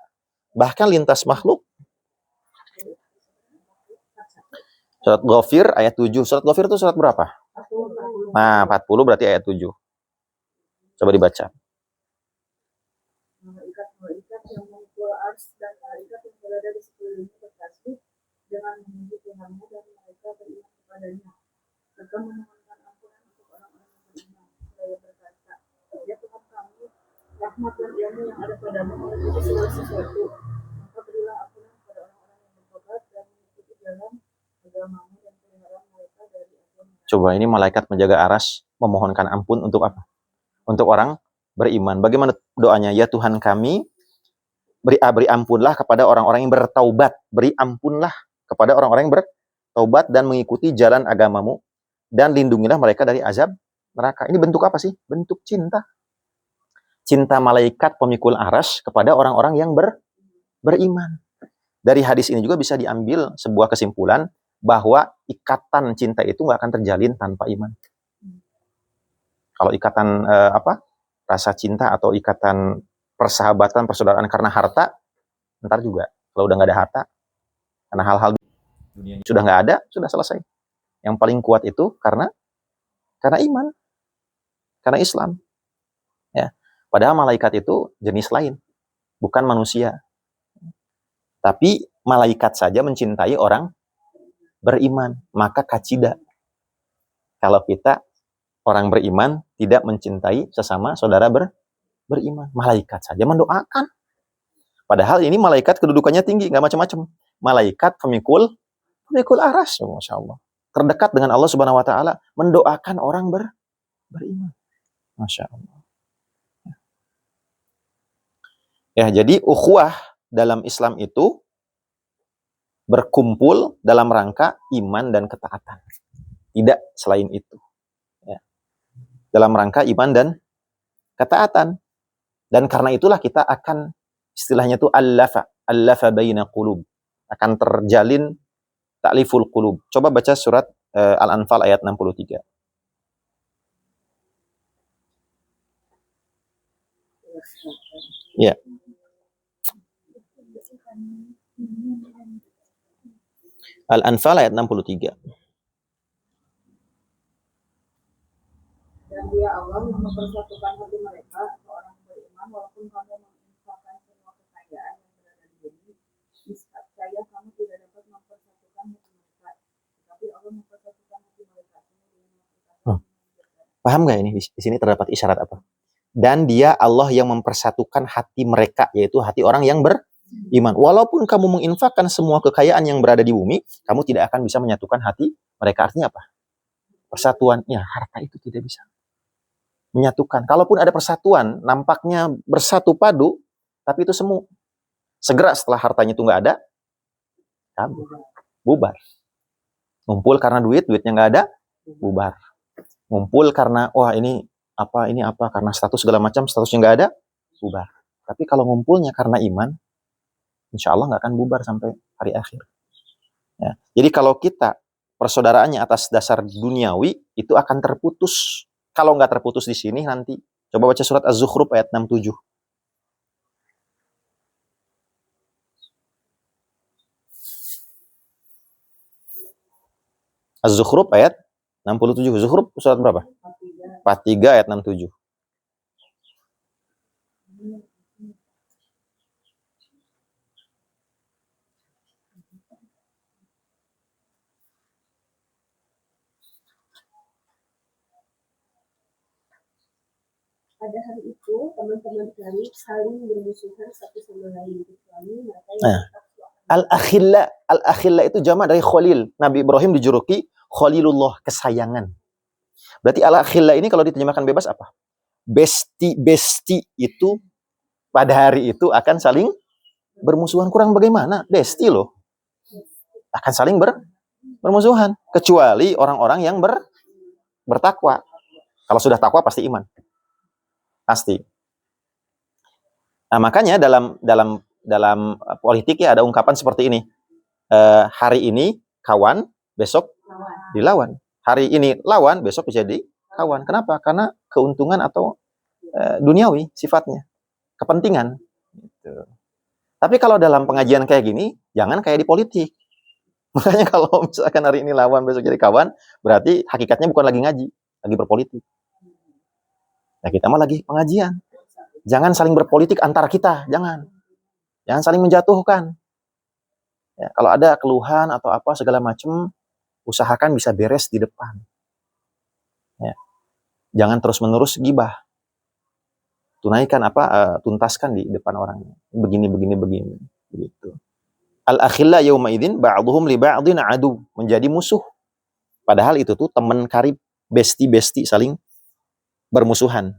Speaker 1: bahkan lintas makhluk. Surat Ghafir ayat 7. Surat Ghafir itu surat berapa? Nah, 40 berarti ayat 7. Coba dibaca.
Speaker 2: Malaikat yang memikul ars dan malaikat yang berada di sekelilingnya bertasbih dengan memuji Tuhanmu dan mereka beriman kepadanya. Mereka memohonkan ampunan untuk orang-orang yang beriman. Seraya berkata, ya Tuhan kami, rahmat dan ilmu yang ada padamu meliputi segala sesuatu. Maka berilah ampunan kepada orang-orang yang bertobat dan mengikuti jalan agamamu dan pelihara mereka dari agama.
Speaker 1: Coba ini malaikat menjaga aras memohonkan ampun untuk apa? Untuk orang beriman. Bagaimana doanya? Ya Tuhan kami, beri ampunlah kepada orang-orang yang bertaubat. Beri ampunlah kepada orang-orang yang bertaubat dan mengikuti jalan agamamu. Dan lindungilah mereka dari azab neraka. Ini bentuk apa sih? Bentuk cinta. Cinta malaikat pemikul aras kepada orang-orang yang beriman. Dari hadis ini juga bisa diambil sebuah kesimpulan bahwa ikatan cinta itu nggak akan terjalin tanpa iman. Kalau ikatan rasa cinta atau ikatan persahabatan, persaudaraan karena harta, ntar juga kalau udah nggak ada harta, karena hal-hal dunia sudah nggak ada, sudah selesai. Yang paling kuat itu karena iman, karena Islam. Ya, padahal malaikat itu jenis lain, bukan manusia. Tapi malaikat saja mencintai orang beriman, maka kacida. Kalau kita orang beriman tidak mencintai sesama saudara beriman. Malaikat saja mendoakan. Padahal ini malaikat kedudukannya tinggi, nggak macam-macam. Malaikat pemikul aras, Masya Allah. Terdekat dengan Allah Subhanahu Wa Taala, mendoakan orang beriman. Masya Allah. Ya, jadi ukhuwah dalam Islam itu berkumpul dalam rangka iman dan ketaatan. Tidak selain itu. Dalam rangka iman dan ketaatan. Dan karena itulah kita akan, istilahnya itu allafa baina qulub. Akan terjalin ta'liful qulub. Coba baca surat Al-Anfal ayat 63. Ya. Al-Anfal ayat 63.
Speaker 2: Dan dia Allah yang mempersatukan hati mereka, orang beriman, walaupun kamu menginfakkan semua kekayaan yang berada di bumi, niscaya kamu tidak dapat mempersatukan hati mereka. Tapi Allah mempersatukan hati mereka.
Speaker 1: Paham nggak ini? Di sini terdapat isyarat apa? Dan dia Allah yang mempersatukan hati mereka, yaitu hati orang yang beriman. Walaupun kamu menginfakkan semua kekayaan yang berada di bumi, kamu tidak akan bisa menyatukan hati mereka. Artinya apa? Persatuan, ya harta itu tidak bisa menyatukan. Kalaupun ada persatuan, nampaknya bersatu padu, tapi itu semu. Segera setelah hartanya itu nggak ada, kabur, bubar. Ngumpul karena duitnya nggak ada, bubar. Ngumpul karena wah ini apa karena status segala macam, statusnya nggak ada, bubar. Tapi kalau ngumpulnya karena iman, insya Allah nggak akan bubar sampai hari akhir. Ya. Jadi kalau kita persaudaraannya atas dasar duniawi itu akan terputus. Kalau nggak terputus di sini nanti, coba baca surat Az-Zukhruf ayat 67. Az-Zukhruf ayat 67. Zukhruf surat berapa? 43 ayat 67.
Speaker 2: Pada hari itu, teman-teman kami saling bermusuhan satu sama lain, kecuali mereka yang
Speaker 1: Al-akhilla itu jamak dari khalil. Nabi Ibrahim dijuluki Khalilullah, kesayangan. Berarti al-akhilla ini kalau diterjemahkan bebas apa? Besti itu pada hari itu akan saling bermusuhan. Kurang bagaimana? Besti loh. Akan saling bermusuhan. Kecuali orang-orang yang bertakwa. Kalau sudah takwa pasti iman. Pasti. Nah, makanya dalam politik ya ada ungkapan seperti ini. Hari ini kawan, besok dilawan. Hari ini lawan, besok jadi kawan. Kenapa? Karena keuntungan atau duniawi sifatnya, kepentingan. Gitu. Tapi kalau dalam pengajian kayak gini, jangan kayak di politik. Makanya kalau misalkan hari ini lawan, besok jadi kawan, berarti hakikatnya bukan lagi ngaji, lagi berpolitik. Nah, kita mah lagi pengajian. Jangan saling berpolitik antara kita, jangan saling menjatuhkan. Ya, kalau ada keluhan atau apa segala macam, usahakan bisa beres di depan. Ya. Jangan terus-menerus gibah. Tunaikan tuntaskan di depan orangnya. Begini begitu. Al-akhilla yauma idzin ba'dhum li ba'dhin adu, menjadi musuh. Padahal itu tuh teman karib, besti saling bermusuhan.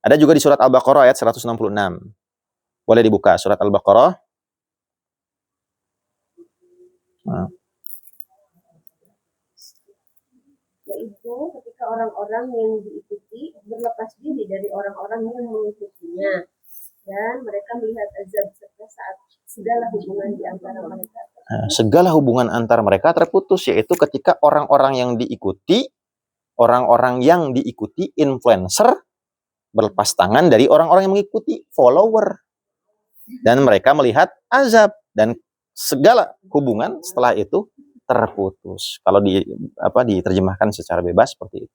Speaker 1: Ada juga di surat Al-Baqarah ayat 166. Boleh dibuka surat Al-Baqarah. Nah.
Speaker 2: Yaitu ketika orang-orang yang diikuti berlepas diri dari orang-orang yang mengikutinya, dan mereka melihat azab serta saat segala hubungan di antara mereka.
Speaker 1: Segala hubungan antara mereka terputus, yaitu ketika orang-orang yang diikuti influencer berlepas tangan dari orang-orang yang mengikuti follower, dan mereka melihat azab dan segala hubungan setelah itu terputus. Kalau diterjemahkan secara bebas seperti itu.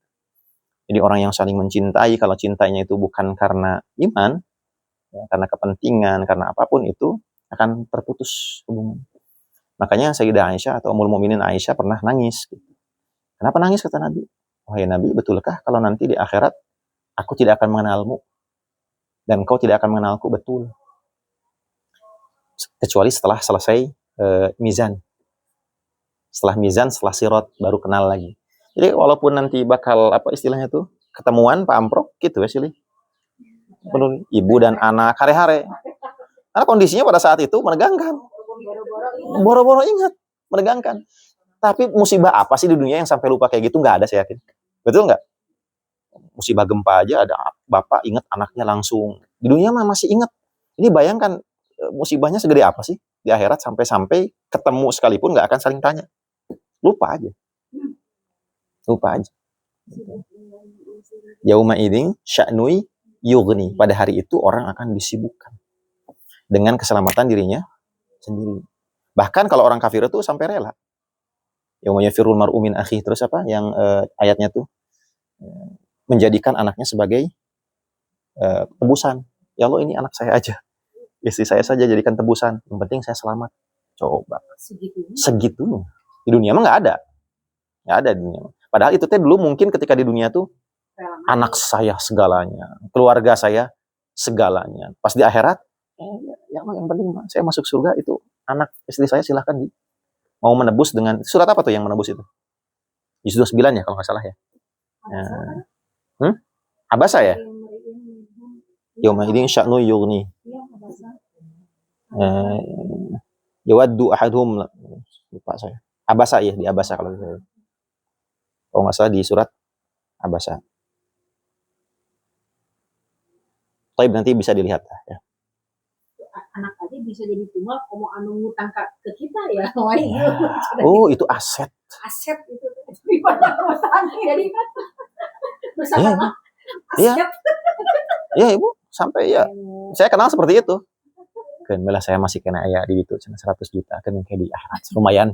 Speaker 1: Jadi orang yang saling mencintai, kalau cintanya itu bukan karena iman, ya, karena kepentingan, karena apapun itu akan terputus hubungan. Makanya Sayyidah Aisyah atau Ummul Mukminin Aisyah pernah nangis. Kenapa nangis, kata Nabi? Wahai Nabi, betulkah kalau nanti di akhirat aku tidak akan mengenalmu dan kau tidak akan mengenalku? Betul. Kecuali setelah selesai mizan. Setelah mizan, setelah sirat, baru kenal lagi. Jadi walaupun nanti bakal istilahnya tuh ketemuan Pak Amprok gitu ya silih. Ibu dan anak hare-hare. Karena kondisinya pada saat itu menegangkan. Boro-boro ingat, menegangkan. Tapi musibah apa sih di dunia yang sampai lupa kayak gitu? Nggak ada, saya yakin. Betul nggak? Musibah gempa aja ada bapak ingat anaknya langsung. Di dunia mah masih ingat. Ini bayangkan musibahnya segede apa sih di akhirat, sampai ketemu sekalipun nggak akan saling tanya. Lupa aja. Yauma idzin sya'nui yughni. Pada hari itu orang akan disibukkan dengan keselamatan dirinya sendiri. Bahkan kalau orang kafir itu sampai rela. Yauma yafirul mar'u min akhi, terus yang ayatnya tuh menjadikan anaknya sebagai tebusan. Ya Allah, ini anak saya aja, istri saya saja jadikan tebusan. Yang penting saya selamat. Coba. Segitunya. Di dunia mah nggak ada di dunia. Padahal itu dulu mungkin ketika di dunia tuh anak saya segalanya, keluarga saya segalanya. Pas di akhirat, yang penting saya masuk surga itu anak istri saya silahkan mau menebus dengan surat apa tuh yang menebus itu? Yusuf 9 ya kalau nggak salah ya. Abasa ya? Yauma idzin sya'nu yughni. Yawaddu ahaduhum, lupa saya. Abasa ya, di Abasa kalau nggak salah di surat Abasa. Tapi nanti bisa dilihat ya.
Speaker 2: Anak aja bisa jadi tunggal mau anu ngutang ke kita ya. Wah,
Speaker 1: Oh, itu aset.
Speaker 2: Aset itu daripada ngutang. Jadi bersama
Speaker 1: Iya.
Speaker 2: aset.
Speaker 1: Iya, Ibu, sampai ya. Saya kenal seperti itu. Kan malah saya masih kena ya di itu 100 juta kan kayak di akhirat. Lumayan.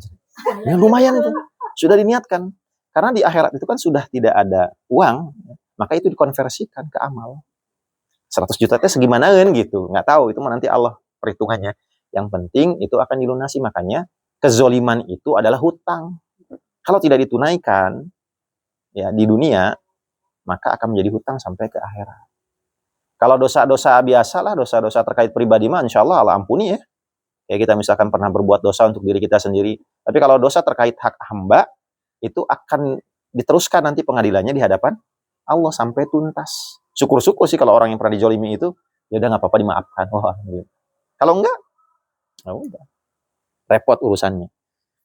Speaker 1: Ya, lumayan itu. Sudah diniatkan. Karena di akhirat itu kan sudah tidak ada uang, maka itu dikonversikan ke amal. 100 juta itu segimanaan gitu. Nggak tahu, itu nanti Allah perhitungannya. Yang penting itu akan dilunasi. Makanya kezoliman itu adalah hutang. Kalau tidak ditunaikan ya di dunia, maka akan menjadi hutang sampai ke akhirat. Kalau dosa-dosa biasa lah, dosa-dosa terkait pribadi mah insya Allah Allah ampuni ya. Ya kita misalkan pernah berbuat dosa untuk diri kita sendiri. Tapi kalau dosa terkait hak hamba, itu akan diteruskan nanti pengadilannya di hadapan Allah sampai tuntas. Syukur-syukur sih kalau orang yang pernah dijolimi itu, ya udah nggak apa-apa dimaafkan. Oh, kalau enggak, ya udah repot urusannya.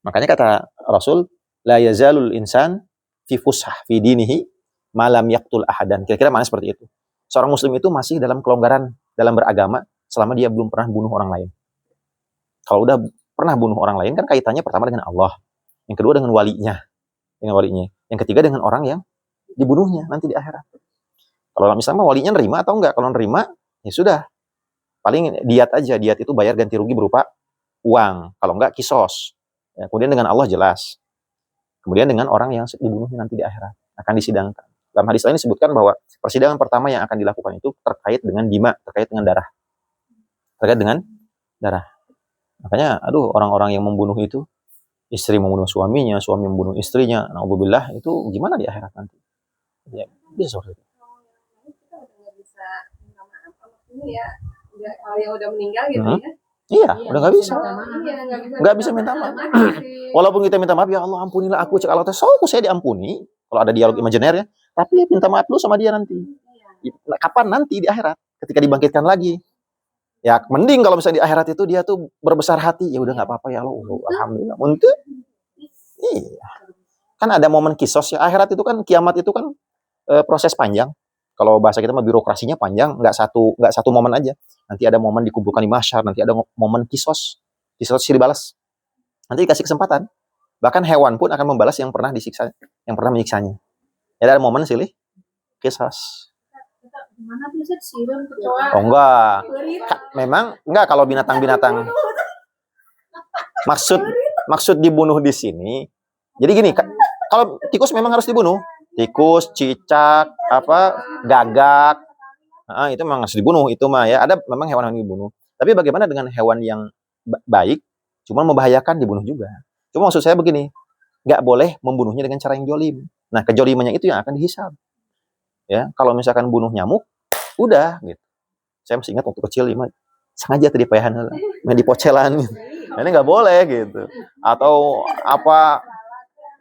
Speaker 1: Makanya kata Rasul, la yazalul insan fi fusah fi dinihi malam yaqtul ahadan. Kira-kira mana seperti itu. Seorang muslim itu masih dalam kelonggaran dalam beragama selama dia belum pernah bunuh orang lain. Kalau udah pernah bunuh orang lain kan kaitannya pertama dengan Allah, yang kedua dengan walinya, yang ketiga dengan orang yang dibunuhnya nanti di akhirat. Kalau misalnya walinya nerima atau enggak, kalau nerima ya sudah, paling diat aja, diat itu bayar ganti rugi berupa uang, kalau enggak kisos. Ya, kemudian dengan Allah jelas. Kemudian dengan orang yang dibunuhnya nanti di akhirat akan disidangkan. Dalam hadis lain disebutkan bahwa persidangan pertama yang akan dilakukan itu terkait dengan dima, terkait dengan darah. Makanya, orang-orang yang membunuh itu, istri membunuh suaminya, suami membunuh istrinya, na'udzubillah, itu gimana di akhirat nanti? Ya, bisa seperti itu.
Speaker 3: Kita udah nggak bisa minta maaf kalau ya, kalau yang udah meninggal gitu ya.
Speaker 1: Iya, udah nggak bisa. Nggak bisa minta maaf. Walaupun kita minta maaf, ya Allah ampunilah aku, cek Allah, saya diampuni. Kalau ada dialog imajiner ya, tapi minta maaf dulu sama dia nanti. Kapan nanti di akhirat? Ketika dibangkitkan lagi. Ya mending kalau misalnya di akhirat itu dia tuh berbesar hati, ya udah nggak apa-apa ya Allah, alhamdulillah. Untuk iya. Kan ada momen kisos ya. Akhirat itu kan, kiamat itu kan proses panjang. Kalau bahasa kita mah birokrasinya panjang, nggak satu momen aja. Nanti ada momen dikumpulkan di mahsyar, nanti ada momen kisos silih balas. Nanti dikasih kesempatan. Bahkan hewan pun akan membalas yang pernah disiksa, yang pernah menyiksanya. Ya ada momen silih kisos. Oh enggak. Memang enggak kalau binatang-binatang. Maksud dibunuh di sini. Jadi gini, kalau tikus memang harus dibunuh. Tikus, cicak, gagak. Itu memang harus dibunuh itu mah ya. Ada memang hewan yang dibunuh. Tapi bagaimana dengan hewan yang baik, cuma membahayakan dibunuh juga. Cuma maksud saya begini, nggak boleh membunuhnya dengan cara yang jolim. Nah, kejolimannya itu yang akan dihisab. Ya, kalau misalkan bunuh nyamuk, udah gitu. Saya masih ingat waktu kecil ini sengaja tadi payahan main di pocelan gitu. Nah, ini nggak boleh gitu. Atau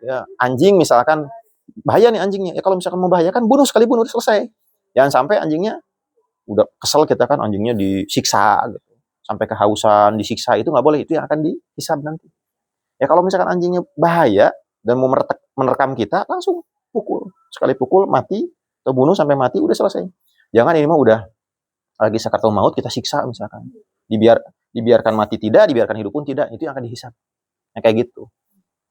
Speaker 1: ya, anjing misalkan bahaya nih anjingnya. Ya kalau misalkan membahayakan, bunuh sekali, bunuh selesai. Jangan sampai anjingnya udah kesel kita kan anjingnya disiksa gitu. Sampai kehausan, disiksa, itu nggak boleh, itu yang akan dihisab nanti. Ya kalau misalkan anjingnya bahaya dan mau menerkam kita, langsung pukul. Sekali pukul mati, atau bunuh sampai mati, udah selesai. Jangan ini mah udah lagi sakaratul maut kita siksa misalkan. Dibiarkan mati tidak, dibiarkan hidup pun tidak, itu yang akan dihisab. Nah, kayak gitu.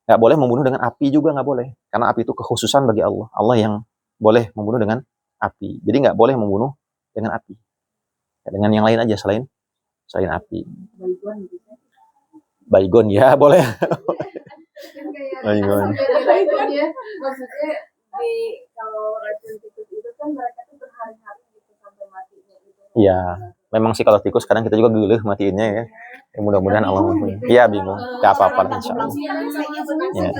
Speaker 1: Nggak boleh membunuh dengan api juga nggak boleh. Karena api itu kekhususan bagi Allah. Allah yang boleh membunuh dengan api. Jadi nggak boleh membunuh dengan api. Ya, dengan yang lain aja selain api. Baygon ya boleh. Baygon.
Speaker 3: Ya, maksudnya kalau racun tikus itu kan mereka tuh berhari-hari gitu sampai matinya gitu.
Speaker 1: Iya, memang sih kalau tikus kadang kita juga geuleuh matiinnya ya. Ya mudah-mudahan Allah maafin. Iya bingung, nggak apa-apa lah insyaallah. Iya.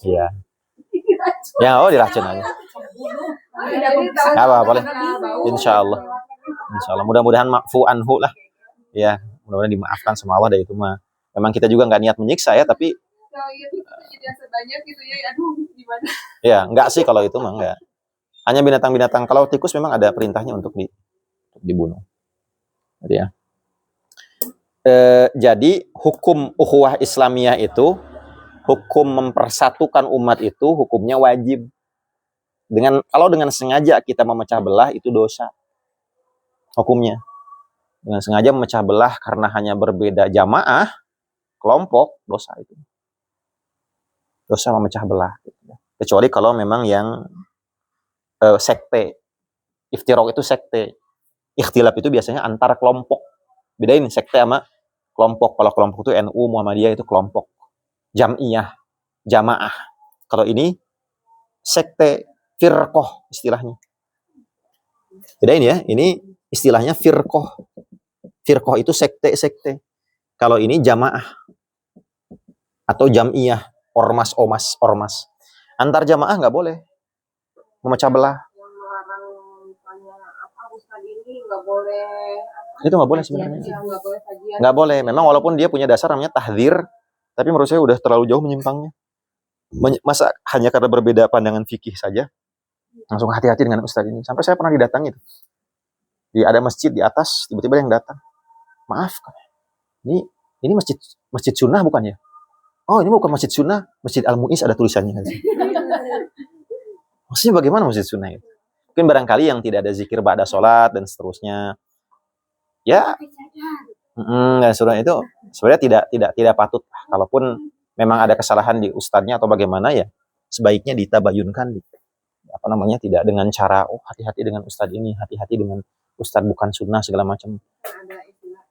Speaker 1: Iya. Ya diracun aja. Nggak apa-apa lah. Insyaallah. Insyaallah mudah-mudahan ma'fu anhu lah. Ya, mudah-mudahan dimaafkan sama Allah dari itu mah. Memang kita juga nggak niat menyiksa ya, tapi ya nggak sih kalau itu mah nggak. Hanya binatang-binatang. Kalau tikus memang ada perintahnya untuk dibunuh. Jadi ya. Jadi hukum ukhuwah Islamiyah itu hukum mempersatukan umat itu hukumnya wajib. Kalau dengan sengaja kita memecah belah itu dosa. Hukumnya. Dengan sengaja memecah belah karena hanya berbeda jamaah, kelompok, dosa itu. Dosa memecah belah. Kecuali kalau memang yang sekte. Iftiraq itu sekte. Ikhtilaf itu biasanya antar kelompok. Bedain sekte sama kelompok. Kalau kelompok itu NU, Muhammadiyah itu kelompok. Jam'iyah, jamaah. Kalau ini sekte, firqoh istilahnya. Bedain ya, ini istilahnya firqoh. Firqoh itu sekte-sekte. Kalau ini jamaah atau jam'iyah, ormas. Antar jamaah nggak boleh memecah belah.
Speaker 3: Yang melarang misalnya ustaz ini nggak boleh
Speaker 1: Itu nggak boleh sebenarnya.
Speaker 3: nggak boleh kajian.
Speaker 1: Nggak boleh. Memang walaupun dia punya dasar namanya tahdzir, tapi menurut saya udah terlalu jauh menyimpangnya. Masa hanya karena berbeda pandangan fikih saja langsung hati-hati dengan ustaz ini. Sampai saya pernah didatangi tuh. Ada masjid di atas, tiba-tiba yang datang. Maaf, ini masjid sunnah bukan ya? Oh, ini bukan masjid sunnah, Masjid Al-Mu'iz ada tulisannya. Maksudnya bagaimana masjid sunnah itu? Mungkin barangkali yang tidak ada zikir ba'da sholat dan seterusnya. Ya, dan surah itu sebenarnya tidak patut. Kalaupun memang ada kesalahan di ustadznya atau bagaimana ya, sebaiknya ditabayunkan. Tidak dengan cara hati-hati dengan ustadz ini, hati-hati dengan ustadz bukan sunnah segala macam.
Speaker 3: Ada istilah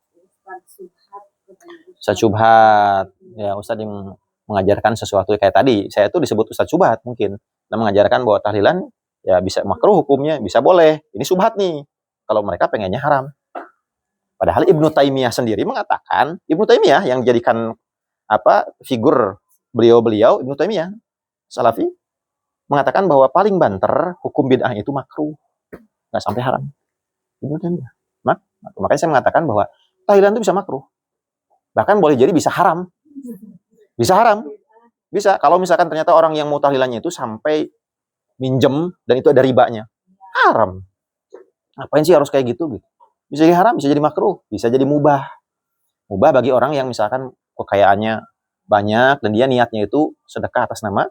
Speaker 1: Ustadz syubhat, ya ustadz yang mengajarkan sesuatu kayak tadi. Saya tuh disebut ustadz syubhat mungkin. Dan mengajarkan bahwa tahlilan ya bisa makruh hukumnya, bisa boleh. Ini syubhat nih. Kalau mereka pengennya haram. Padahal Ibnu Taimiyah sendiri mengatakan, Ibnu Taimiyah yang dijadikan figur beliau Ibnu Taimiyah Salafi mengatakan bahwa paling banter hukum bid'ah itu makruh, nggak sampai haram. Ibnu Taimiyah. Makanya saya mengatakan bahwa tahlilan itu bisa makruh. Bahkan boleh jadi bisa haram. Bisa haram. Bisa. Kalau misalkan ternyata orang yang mau tahlilannya itu sampai minjem dan itu ada ribanya. Haram. Ngapain sih harus kayak gitu? Bisa jadi haram, bisa jadi makruh, bisa jadi mubah. Mubah bagi orang yang misalkan kekayaannya banyak dan dia niatnya itu sedekah atas nama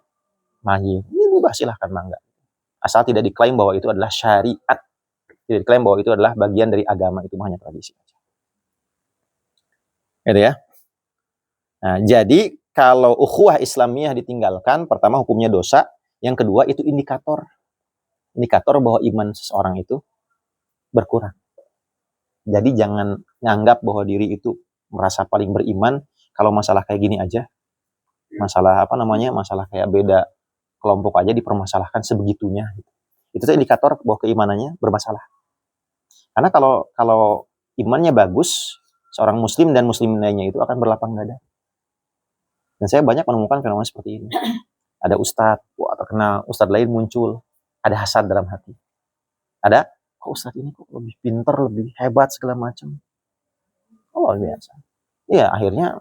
Speaker 1: mayit. Ini mubah, silahkan mangga. Asal tidak diklaim bahwa itu adalah syariat. Tidak diklaim bahwa itu adalah bagian dari agama, itu hanya tradisi aja. Gitu ya. Nah, jadi kalau ukhuwah Islamiyah ditinggalkan, pertama hukumnya dosa, yang kedua itu indikator bahwa iman seseorang itu berkurang. Jadi jangan nganggap bahwa diri itu merasa paling beriman kalau masalah kayak gini aja. Masalah masalah kayak beda kelompok aja dipermasalahkan sebegitunya. Itu tuh indikator bahwa keimanannya bermasalah. Karena kalau imannya bagus, seorang muslim dan muslim lainnya itu akan berlapang dada. Dan saya banyak menemukan fenomena seperti ini. Ada ustadz, terkenal, ustadz lain muncul, ada hasad dalam hati. Ada, kok ustadz ini kok lebih pinter, lebih hebat segala macam. Oh, biasa. Iya, akhirnya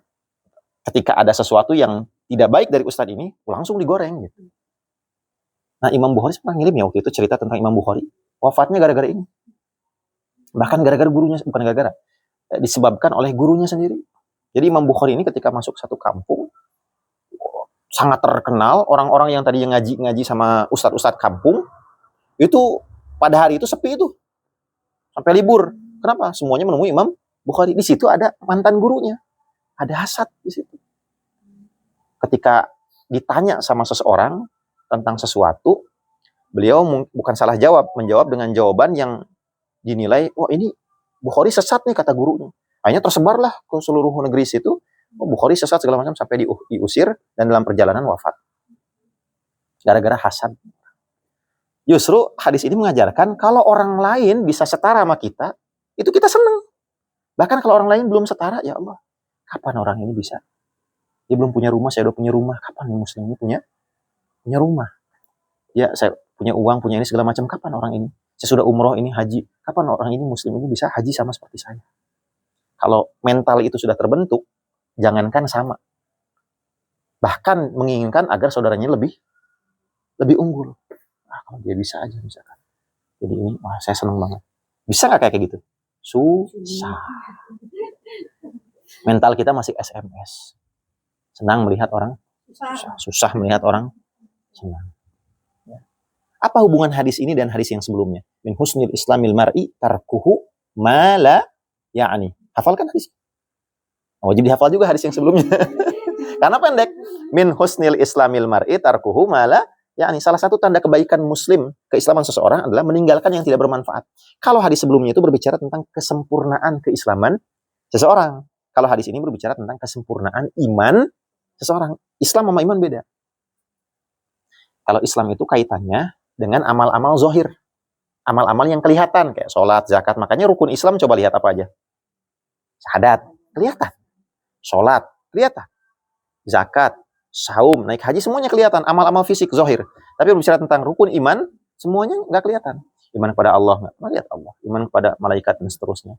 Speaker 1: ketika ada sesuatu yang tidak baik dari ustadz ini, langsung digoreng gitu. Nah, Imam Bukhari pernah ngirim ya waktu itu cerita tentang Imam Bukhari. Wafatnya gara-gara ini. Bahkan gara-gara gurunya, bukan gara-gara. Disebabkan oleh gurunya sendiri. Jadi Imam Bukhari ini ketika masuk satu kampung, sangat terkenal, orang-orang yang tadi ngaji sama ustadz-ustadz kampung, itu pada hari itu sepi itu. Sampai libur. Kenapa? Semuanya menemui Imam Bukhari. Di situ ada mantan gurunya. Ada hasad di situ. Ketika ditanya sama seseorang tentang sesuatu, beliau bukan salah menjawab dengan jawaban yang dinilai, wah ini Bukhari sesat nih kata gurunya. Akhirnya tersebarlah ke seluruh negeri situ, Bukhari sesat segala macam sampai diusir dan dalam perjalanan wafat. Gara-gara hasad. Justru hadis ini mengajarkan kalau orang lain bisa setara sama kita, itu kita senang. Bahkan kalau orang lain belum setara, ya Allah, kapan orang ini bisa? Dia belum punya rumah, saya udah punya rumah. Kapan muslim ini punya rumah? Ya, saya punya uang, punya ini segala macam. Kapan orang ini? Saya sudah umroh, ini haji. Kapan orang ini muslim ini bisa haji sama seperti saya? Kalau mental itu sudah terbentuk, jangankan sama. Bahkan menginginkan agar saudaranya lebih unggul. Kalau dia bisa aja misalkan. Jadi ini, wah saya senang banget. Bisa nggak kayak gitu? Susah. Mental kita masih SMS. Senang melihat orang Susah melihat orang senang. Ya. Apa hubungan hadis ini dan hadis yang sebelumnya? Min husnil islamil mar'i tarkuhu ma la ya'ni. Hafalkan hadis. Wajib dihafal juga hadis yang sebelumnya. Karena pendek. Min husnil islamil mar'i tarkuhu ma la ya'ni. Salah satu tanda kebaikan muslim, keislaman seseorang adalah meninggalkan yang tidak bermanfaat. Kalau hadis sebelumnya itu berbicara tentang kesempurnaan keislaman seseorang. Kalau hadis ini berbicara tentang kesempurnaan iman seseorang. Islam sama iman beda. Kalau Islam itu kaitannya dengan amal-amal zohir. Amal-amal yang kelihatan. Kayak sholat, zakat. Makanya rukun Islam coba lihat apa aja. Syahadat. Kelihatan. Sholat. Kelihatan. Zakat. Saum. Naik haji. Semuanya kelihatan. Amal-amal fisik, zohir. Tapi berbicara tentang rukun iman. Semuanya nggak kelihatan. Iman kepada Allah. Nggak lihat Allah. Iman kepada malaikat dan seterusnya.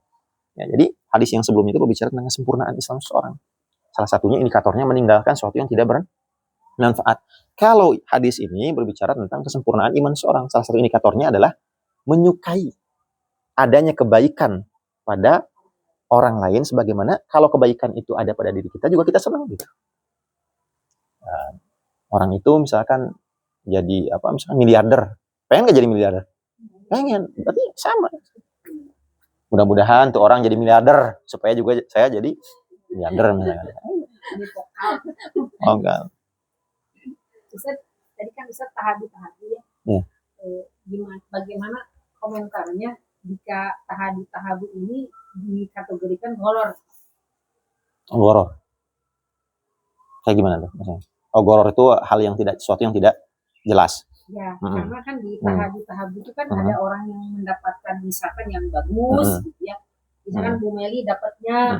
Speaker 1: Ya, jadi hadis yang sebelumnya itu berbicara tentang kesempurnaan Islam seseorang. Salah satunya indikatornya meninggalkan sesuatu yang tidak bermanfaat. Kalau hadis ini berbicara tentang kesempurnaan iman seseorang, salah satu indikatornya adalah menyukai adanya kebaikan pada orang lain, sebagaimana kalau kebaikan itu ada pada diri kita juga kita senang gitu. Orang itu misalkan jadi misalkan miliarder, pengen nggak jadi miliarder? Pengen, berarti sama. Mudah-mudahan tuh orang jadi miliarder supaya juga saya jadi miliarder misalnya. Oh enggak.
Speaker 2: Ustaz, tadi kan Ustaz tahabu ya. Bagaimana komentarnya jika tahabu ini dikategorikan goror?
Speaker 1: Goror. Kayak gimana tuh maksudnya? Oh, goror itu hal yang tidak, sesuatu yang tidak jelas.
Speaker 2: Ya, karena kan di tahabu itu kan ada orang yang mendapatkan misalkan yang bagus gitu ya. Misalkan Bu Meli dapatnya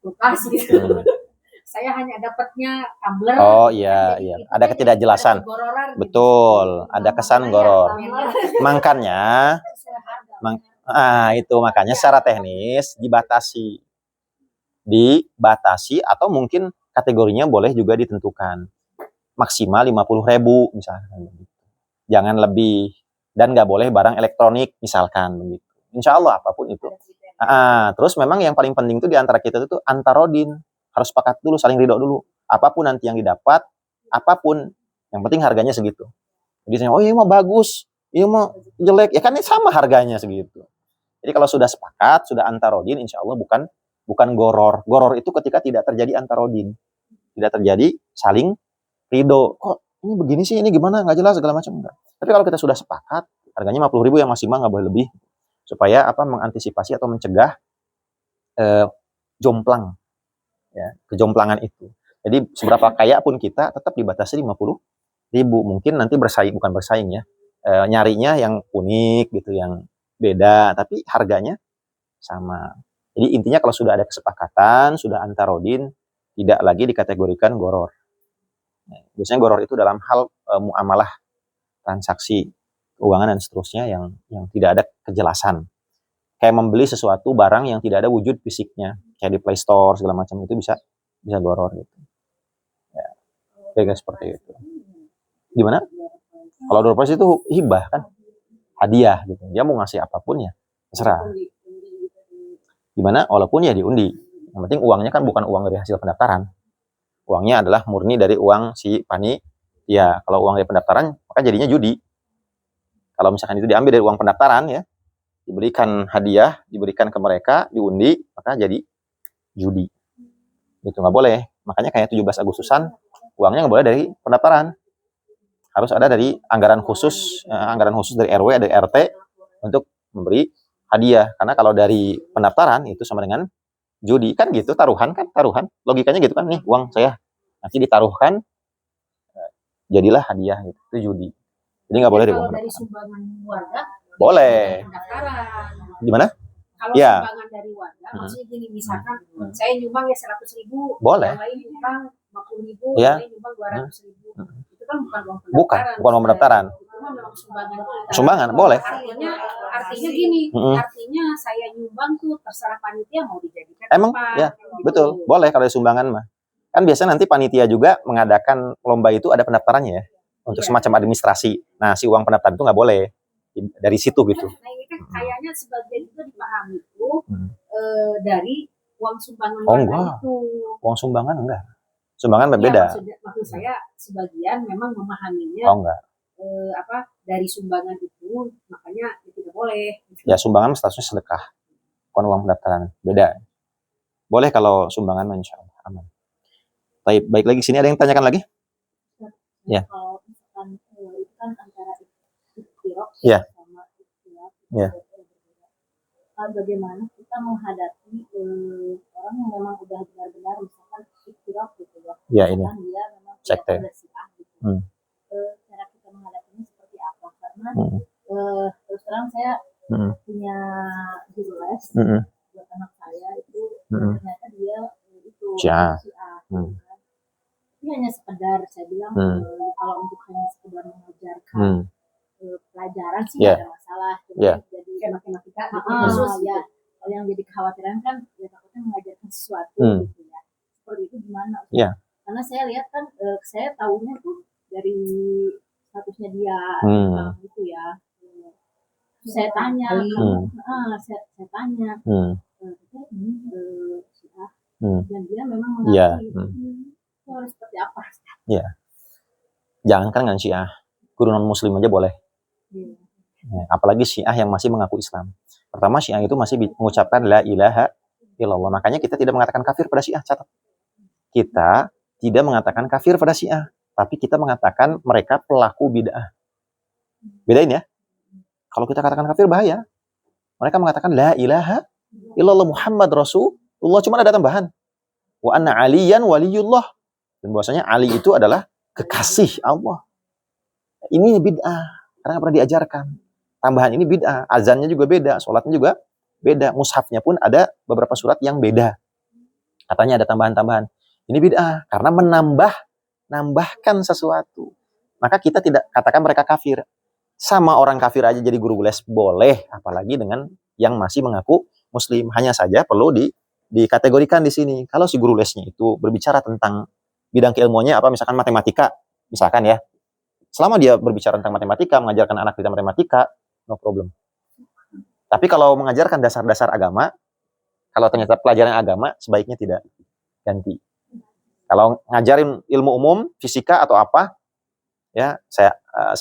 Speaker 2: kulkas gitu. Saya hanya dapatnya tumbler.
Speaker 1: Oh iya, iya. Ada ketidakjelasan. Betul, ada kesan goror. Makanya makanya secara teknis dibatasi atau mungkin kategorinya boleh juga ditentukan. Maksimal 50.000 misalkan. Jangan lebih, dan nggak boleh barang elektronik misalkan begitu. Insya Allah apapun itu. Terus memang yang paling penting itu di antara kita itu antarodin, harus sepakat dulu, saling ridho dulu. Apapun nanti yang didapat, apapun, yang penting harganya segitu. Jadi saya, oh iya mau bagus, iya mau jelek, ya kan ini sama harganya segitu. Jadi kalau sudah sepakat, sudah antarodin, insya Allah bukan goror. Goror itu ketika tidak terjadi antarodin, tidak terjadi saling ridho. Kok ini begini sih, ini gimana, nggak jelas segala macam, enggak. Tapi kalau kita sudah sepakat, harganya 50.000 yang maksimal, nggak boleh lebih, supaya mengantisipasi atau mencegah jomplang, ya, kejomplangan itu. Jadi seberapa kaya pun kita tetap dibatasi 50.000. Mungkin nanti bukan bersaing ya, nyarinya yang unik gitu, yang beda, tapi harganya sama. Jadi intinya kalau sudah ada kesepakatan, sudah antarodin, tidak lagi dikategorikan goror. Biasanya goror itu dalam hal muamalah, transaksi keuangan dan seterusnya yang tidak ada kejelasan. Kayak membeli sesuatu barang yang tidak ada wujud fisiknya, kayak di Play Store segala macam, itu bisa goror gitu. Ya, kayak seperti itu. Gimana? Kalau door prize itu hibah kan, hadiah gitu. Dia mau ngasih apapun ya terserah. Gimana? Walaupun ya diundi. Yang penting uangnya kan bukan uang dari hasil pendaftaran. Uangnya adalah murni dari uang si panitia. Kalau uang dari pendaftaran, maka jadinya judi. Kalau misalkan itu diambil dari uang pendaftaran ya, diberikan hadiah, diberikan ke mereka, diundi, maka jadi judi. Itu nggak boleh. Makanya kayak 17 Agustusan, uangnya nggak boleh dari pendaftaran. Harus ada dari anggaran khusus dari RW, dari RT untuk memberi hadiah. Karena kalau dari pendaftaran itu sama dengan judi. Kan gitu, taruhan. Logikanya gitu kan, nih uang saya nanti ditaruhkan, jadilah hadiah gitu. Itu judi. Jadi nggak boleh
Speaker 2: kalau dari sumbangan warga
Speaker 1: boleh. Gimana?
Speaker 2: Kalau sumbangan dari warga, maksudnya gini, misalkan saya nyumbang ya 100.000,
Speaker 1: boleh.
Speaker 2: Yang lain nyumbang 50.000,
Speaker 1: ya.
Speaker 2: Yang lain nyumbang 200.000. Itu kan bukan uang
Speaker 1: pendaftaran. Bukan uang pendaftaran.
Speaker 2: Itu memang sumbangan.
Speaker 1: Sumbangan boleh.
Speaker 2: Artinya gini, artinya saya nyumbang tuh terserah panitia mau dijadikan
Speaker 1: emang apa, ya gitu. Betul, boleh kalau ada sumbangan mah. Kan biasanya nanti panitia juga mengadakan lomba itu ada pendaftarannya ya, untuk semacam administrasi. Nah, si uang pendaftaran itu nggak boleh dari situ gitu.
Speaker 2: Nah, ini kan kayaknya sebagian itu dipahami itu dari uang sumbangan
Speaker 1: enggak. Itu. Uang sumbangan enggak. Sumbangan
Speaker 2: Ya,
Speaker 1: berbeda.
Speaker 2: maksud saya sebagian memang memahaminya
Speaker 1: Oh enggak.
Speaker 2: dari sumbangan itu, makanya tidak boleh.
Speaker 1: Ya sumbangan statusnya sedekah, bukan uang pendaftaran. Beda. Boleh kalau sumbangan, insya Allah aman. Baik lagi, sini ada yang tanyakan lagi? Ya.
Speaker 2: Kalau misalkan itu kan antara ikhtiraq
Speaker 1: Ya.
Speaker 2: sama ikhtilaf.
Speaker 1: Ya.
Speaker 2: Bagaimana kita menghadapi orang yang memang udah benar-benar misalkan ikhtiraq gitu ya.
Speaker 1: Ya ini.
Speaker 2: Dia memang
Speaker 1: Sekte.
Speaker 2: gitu. Cara kita menghadapinya seperti apa? Karena terus terang saya punya guru les buat anak saya itu ternyata dia itu Syiah. Ini hanya sekedar saya bilang kalau untuk hanya sekedar mengajarkan pelajaran sih nggak ada masalah. Jadi matematika khusus ya. Kalau yang jadi kekhawatiran kan ya takutnya mengajarkan sesuatu gitu ya. Seperti itu gimana? Karena saya lihat kan saya tahunya tuh dari statusnya dia gitu ya. Saya tanya, saya tanya, ini Syiah, dan dia memang mengakui harus seperti apa?
Speaker 1: Iya. Jangankan dengan Syiah, guru non Muslim aja boleh. Ya, apalagi Syiah yang masih mengaku Islam. Pertama, Syiah itu masih mengucapkan la ilaha illallah. Makanya kita tidak mengatakan kafir pada Syiah. Catat. Kita tidak mengatakan kafir pada Syiah, tapi kita mengatakan mereka pelaku bid'ah. Bedain ya. Kalau kita katakan kafir bahaya. Mereka mengatakan la ilaha illallah Muhammad Rasulullah, cuma ada tambahan. Wa anna aliyan waliyullah. Dan bahwasanya Ali itu adalah kekasih Allah. Ini bid'ah karena pernah diajarkan. Tambahan ini bid'ah, azannya juga beda, sholatnya juga beda, mushafnya pun ada beberapa surat yang beda. Katanya ada tambahan-tambahan. Ini bid'ah karena menambahkan sesuatu. Maka kita tidak katakan mereka kafir. Sama orang kafir aja jadi guru les boleh, apalagi dengan yang masih mengaku Muslim. Hanya saja perlu dikategorikan di sini. Kalau si guru lesnya itu berbicara tentang bidang keilmuannya apa, misalkan matematika, misalkan ya. Selama dia berbicara tentang matematika, mengajarkan anak kita matematika, no problem. Tapi kalau mengajarkan dasar-dasar agama, kalau ternyata pelajaran agama, sebaiknya tidak ganti. Kalau ngajarin ilmu umum, fisika atau apa, ya saya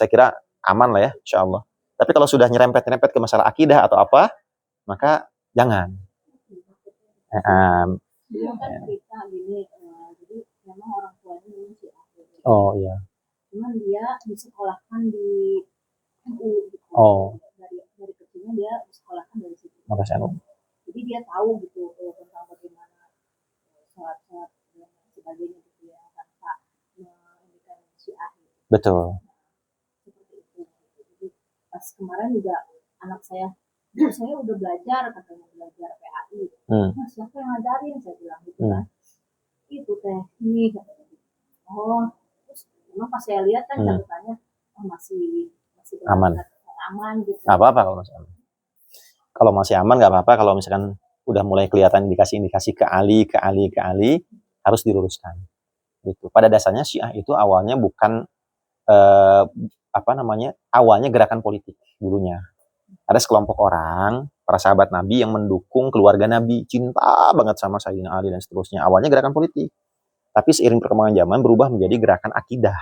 Speaker 1: kira aman lah ya, insya Allah. Tapi kalau sudah nyerempet-nyerempet ke masalah akidah atau apa, maka jangan.
Speaker 2: Dia kan cerita gini, jadi memang orang tuanya ini Syiah.
Speaker 1: Oh iya.
Speaker 2: Cuman dia disekolahkan di NU. Gitu.
Speaker 1: Oh.
Speaker 2: Dari kecilnya dia disekolahkan dari situ.
Speaker 1: Makasih.
Speaker 2: Jadi dia tahu gitu tentang bagaimana sholat-sholat dan sebagainya gitu ya, tanpa menunjukkan Syiah. Gitu.
Speaker 1: Betul.
Speaker 2: Seperti itu. Jadi pas kemarin juga anak saya udah belajar, katanya belajar PAI. Nah, siapa yang ngajarin? Saya bilang gitu kan. Itu teh ini katanya. Oh, terus memang pas saya lihat kan catatannya masih
Speaker 1: aman
Speaker 2: gitu.
Speaker 1: Nggak apa-apa kalau masih aman. Kalau masih aman nggak apa-apa. Kalau misalkan udah mulai kelihatan indikasi ke Ali harus diluruskan. Gitu. Pada dasarnya Syiah itu awalnya bukan awalnya gerakan politik dulunya. Ada sekelompok orang, para sahabat Nabi yang mendukung keluarga Nabi, cinta banget sama Sayyidina Ali dan seterusnya. Awalnya gerakan politik. Tapi seiring perkembangan zaman berubah menjadi gerakan akidah.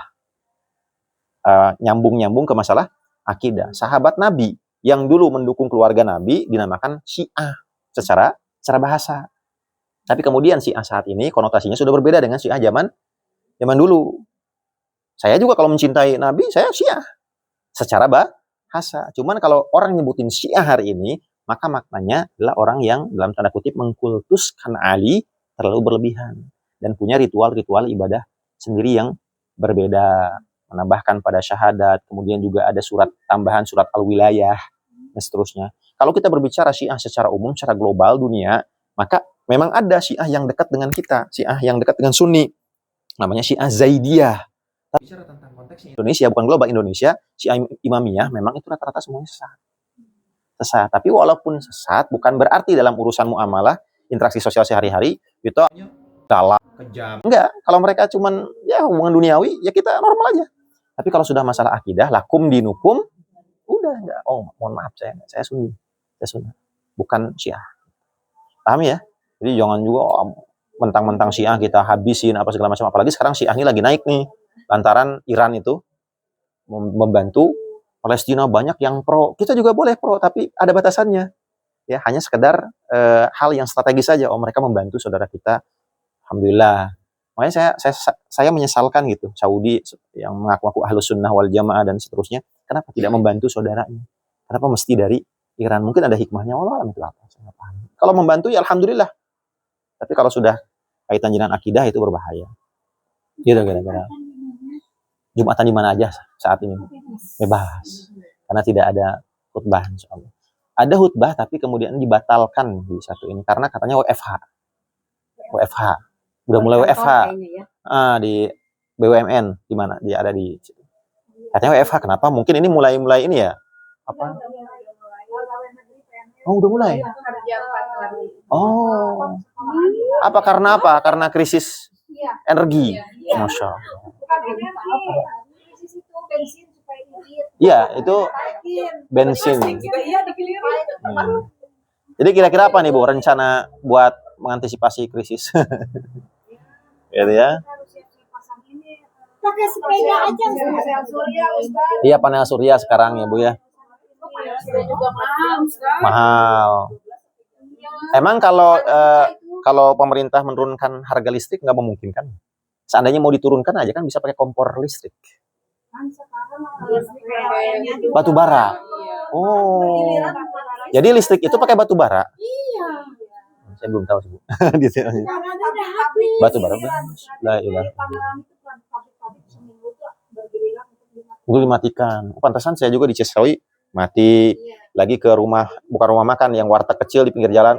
Speaker 1: Nyambung ke masalah akidah. Sahabat Nabi yang dulu mendukung keluarga Nabi dinamakan Syiah secara bahasa. Tapi kemudian Syiah saat ini konotasinya sudah berbeda dengan Syiah zaman dulu. Saya juga kalau mencintai Nabi, saya Syiah secara bahasa. Cuman kalau orang nyebutin Syiah hari ini, maka maknanya adalah orang yang dalam tanda kutip mengkultuskan Ali terlalu berlebihan dan punya ritual-ritual ibadah sendiri yang berbeda, menambahkan pada syahadat, kemudian juga ada tambahan surat al-wilayah dan seterusnya. Kalau kita berbicara Syiah secara umum, secara global dunia, maka memang ada Syiah yang dekat dengan kita, Syiah yang dekat dengan Sunni, namanya Syiah Zaidiyah. Tapi bicara tentang konteksnya Indonesia, bukan global Indonesia, Syiah Imamiyah memang itu rata-rata semuanya sesat. Tapi walaupun sesat, bukan berarti dalam urusan muamalah, interaksi sosial sehari-hari, itu galak, kejam. Enggak, kalau mereka cuman ya hubungan duniawi, ya kita normal aja. Tapi kalau sudah masalah akidah, lakum dinukum, udah enggak. Oh, mohon maaf saya Sunni. Bukan Syiah. Paham ya? Jadi jangan juga mentang-mentang Syiah kita habisin apa segala macam. Apalagi sekarang Syiah ini lagi naik nih, lantaran Iran itu membantu Palestina, banyak yang pro. Kita juga boleh pro, tapi ada batasannya. Ya, hanya sekedar hal yang strategis saja. Oh, mereka membantu saudara kita. Alhamdulillah. Makanya saya menyesalkan gitu, Saudi yang mengaku-ngaku Ahlus Sunnah wal Jamaah dan seterusnya, kenapa tidak membantu saudaranya? Kenapa mesti dari Iran? Mungkin ada hikmahnya. Allah alam itu apa? Saya nggak paham. Kalau membantu ya alhamdulillah. Tapi kalau sudah kaitan dengan akidah itu berbahaya. Gitu kira-kira. Jumatan di mana aja saat ini? Bebas. Karena tidak ada khutbah insyaallah. Ada khutbah tapi kemudian dibatalkan di satu ini karena katanya WFH. Udah mulai WFH. Di BUMN di mana? Dia ada di situ. Katanya WFH. Kenapa? Mungkin ini mulai ini ya. Apa? Oh, udah mulai. Oh. Apa karena apa? Karena krisis energi. Masya Allah. Iya, itu bensin. Jadi kira-kira apa nih Bu rencana buat mengantisipasi krisis? Gitu ya.
Speaker 2: Pakai sepeda aja.
Speaker 1: Iya, panel surya sekarang ya Bu ya. Mahal. Emang kalau pemerintah menurunkan harga listrik nggak memungkinkan? Seandainya mau diturunkan aja kan bisa pakai kompor listrik. Batu bara. Oh. Jadi listrik itu pakai batu bara?
Speaker 2: Iya.
Speaker 1: Saya belum tahu sih Bu. Batu bara. La ilaha. Udah dimatikan. Pantasan saya juga di Cisawi mati. Lagi ke rumah, bukan rumah makan, yang warteg kecil di pinggir jalan.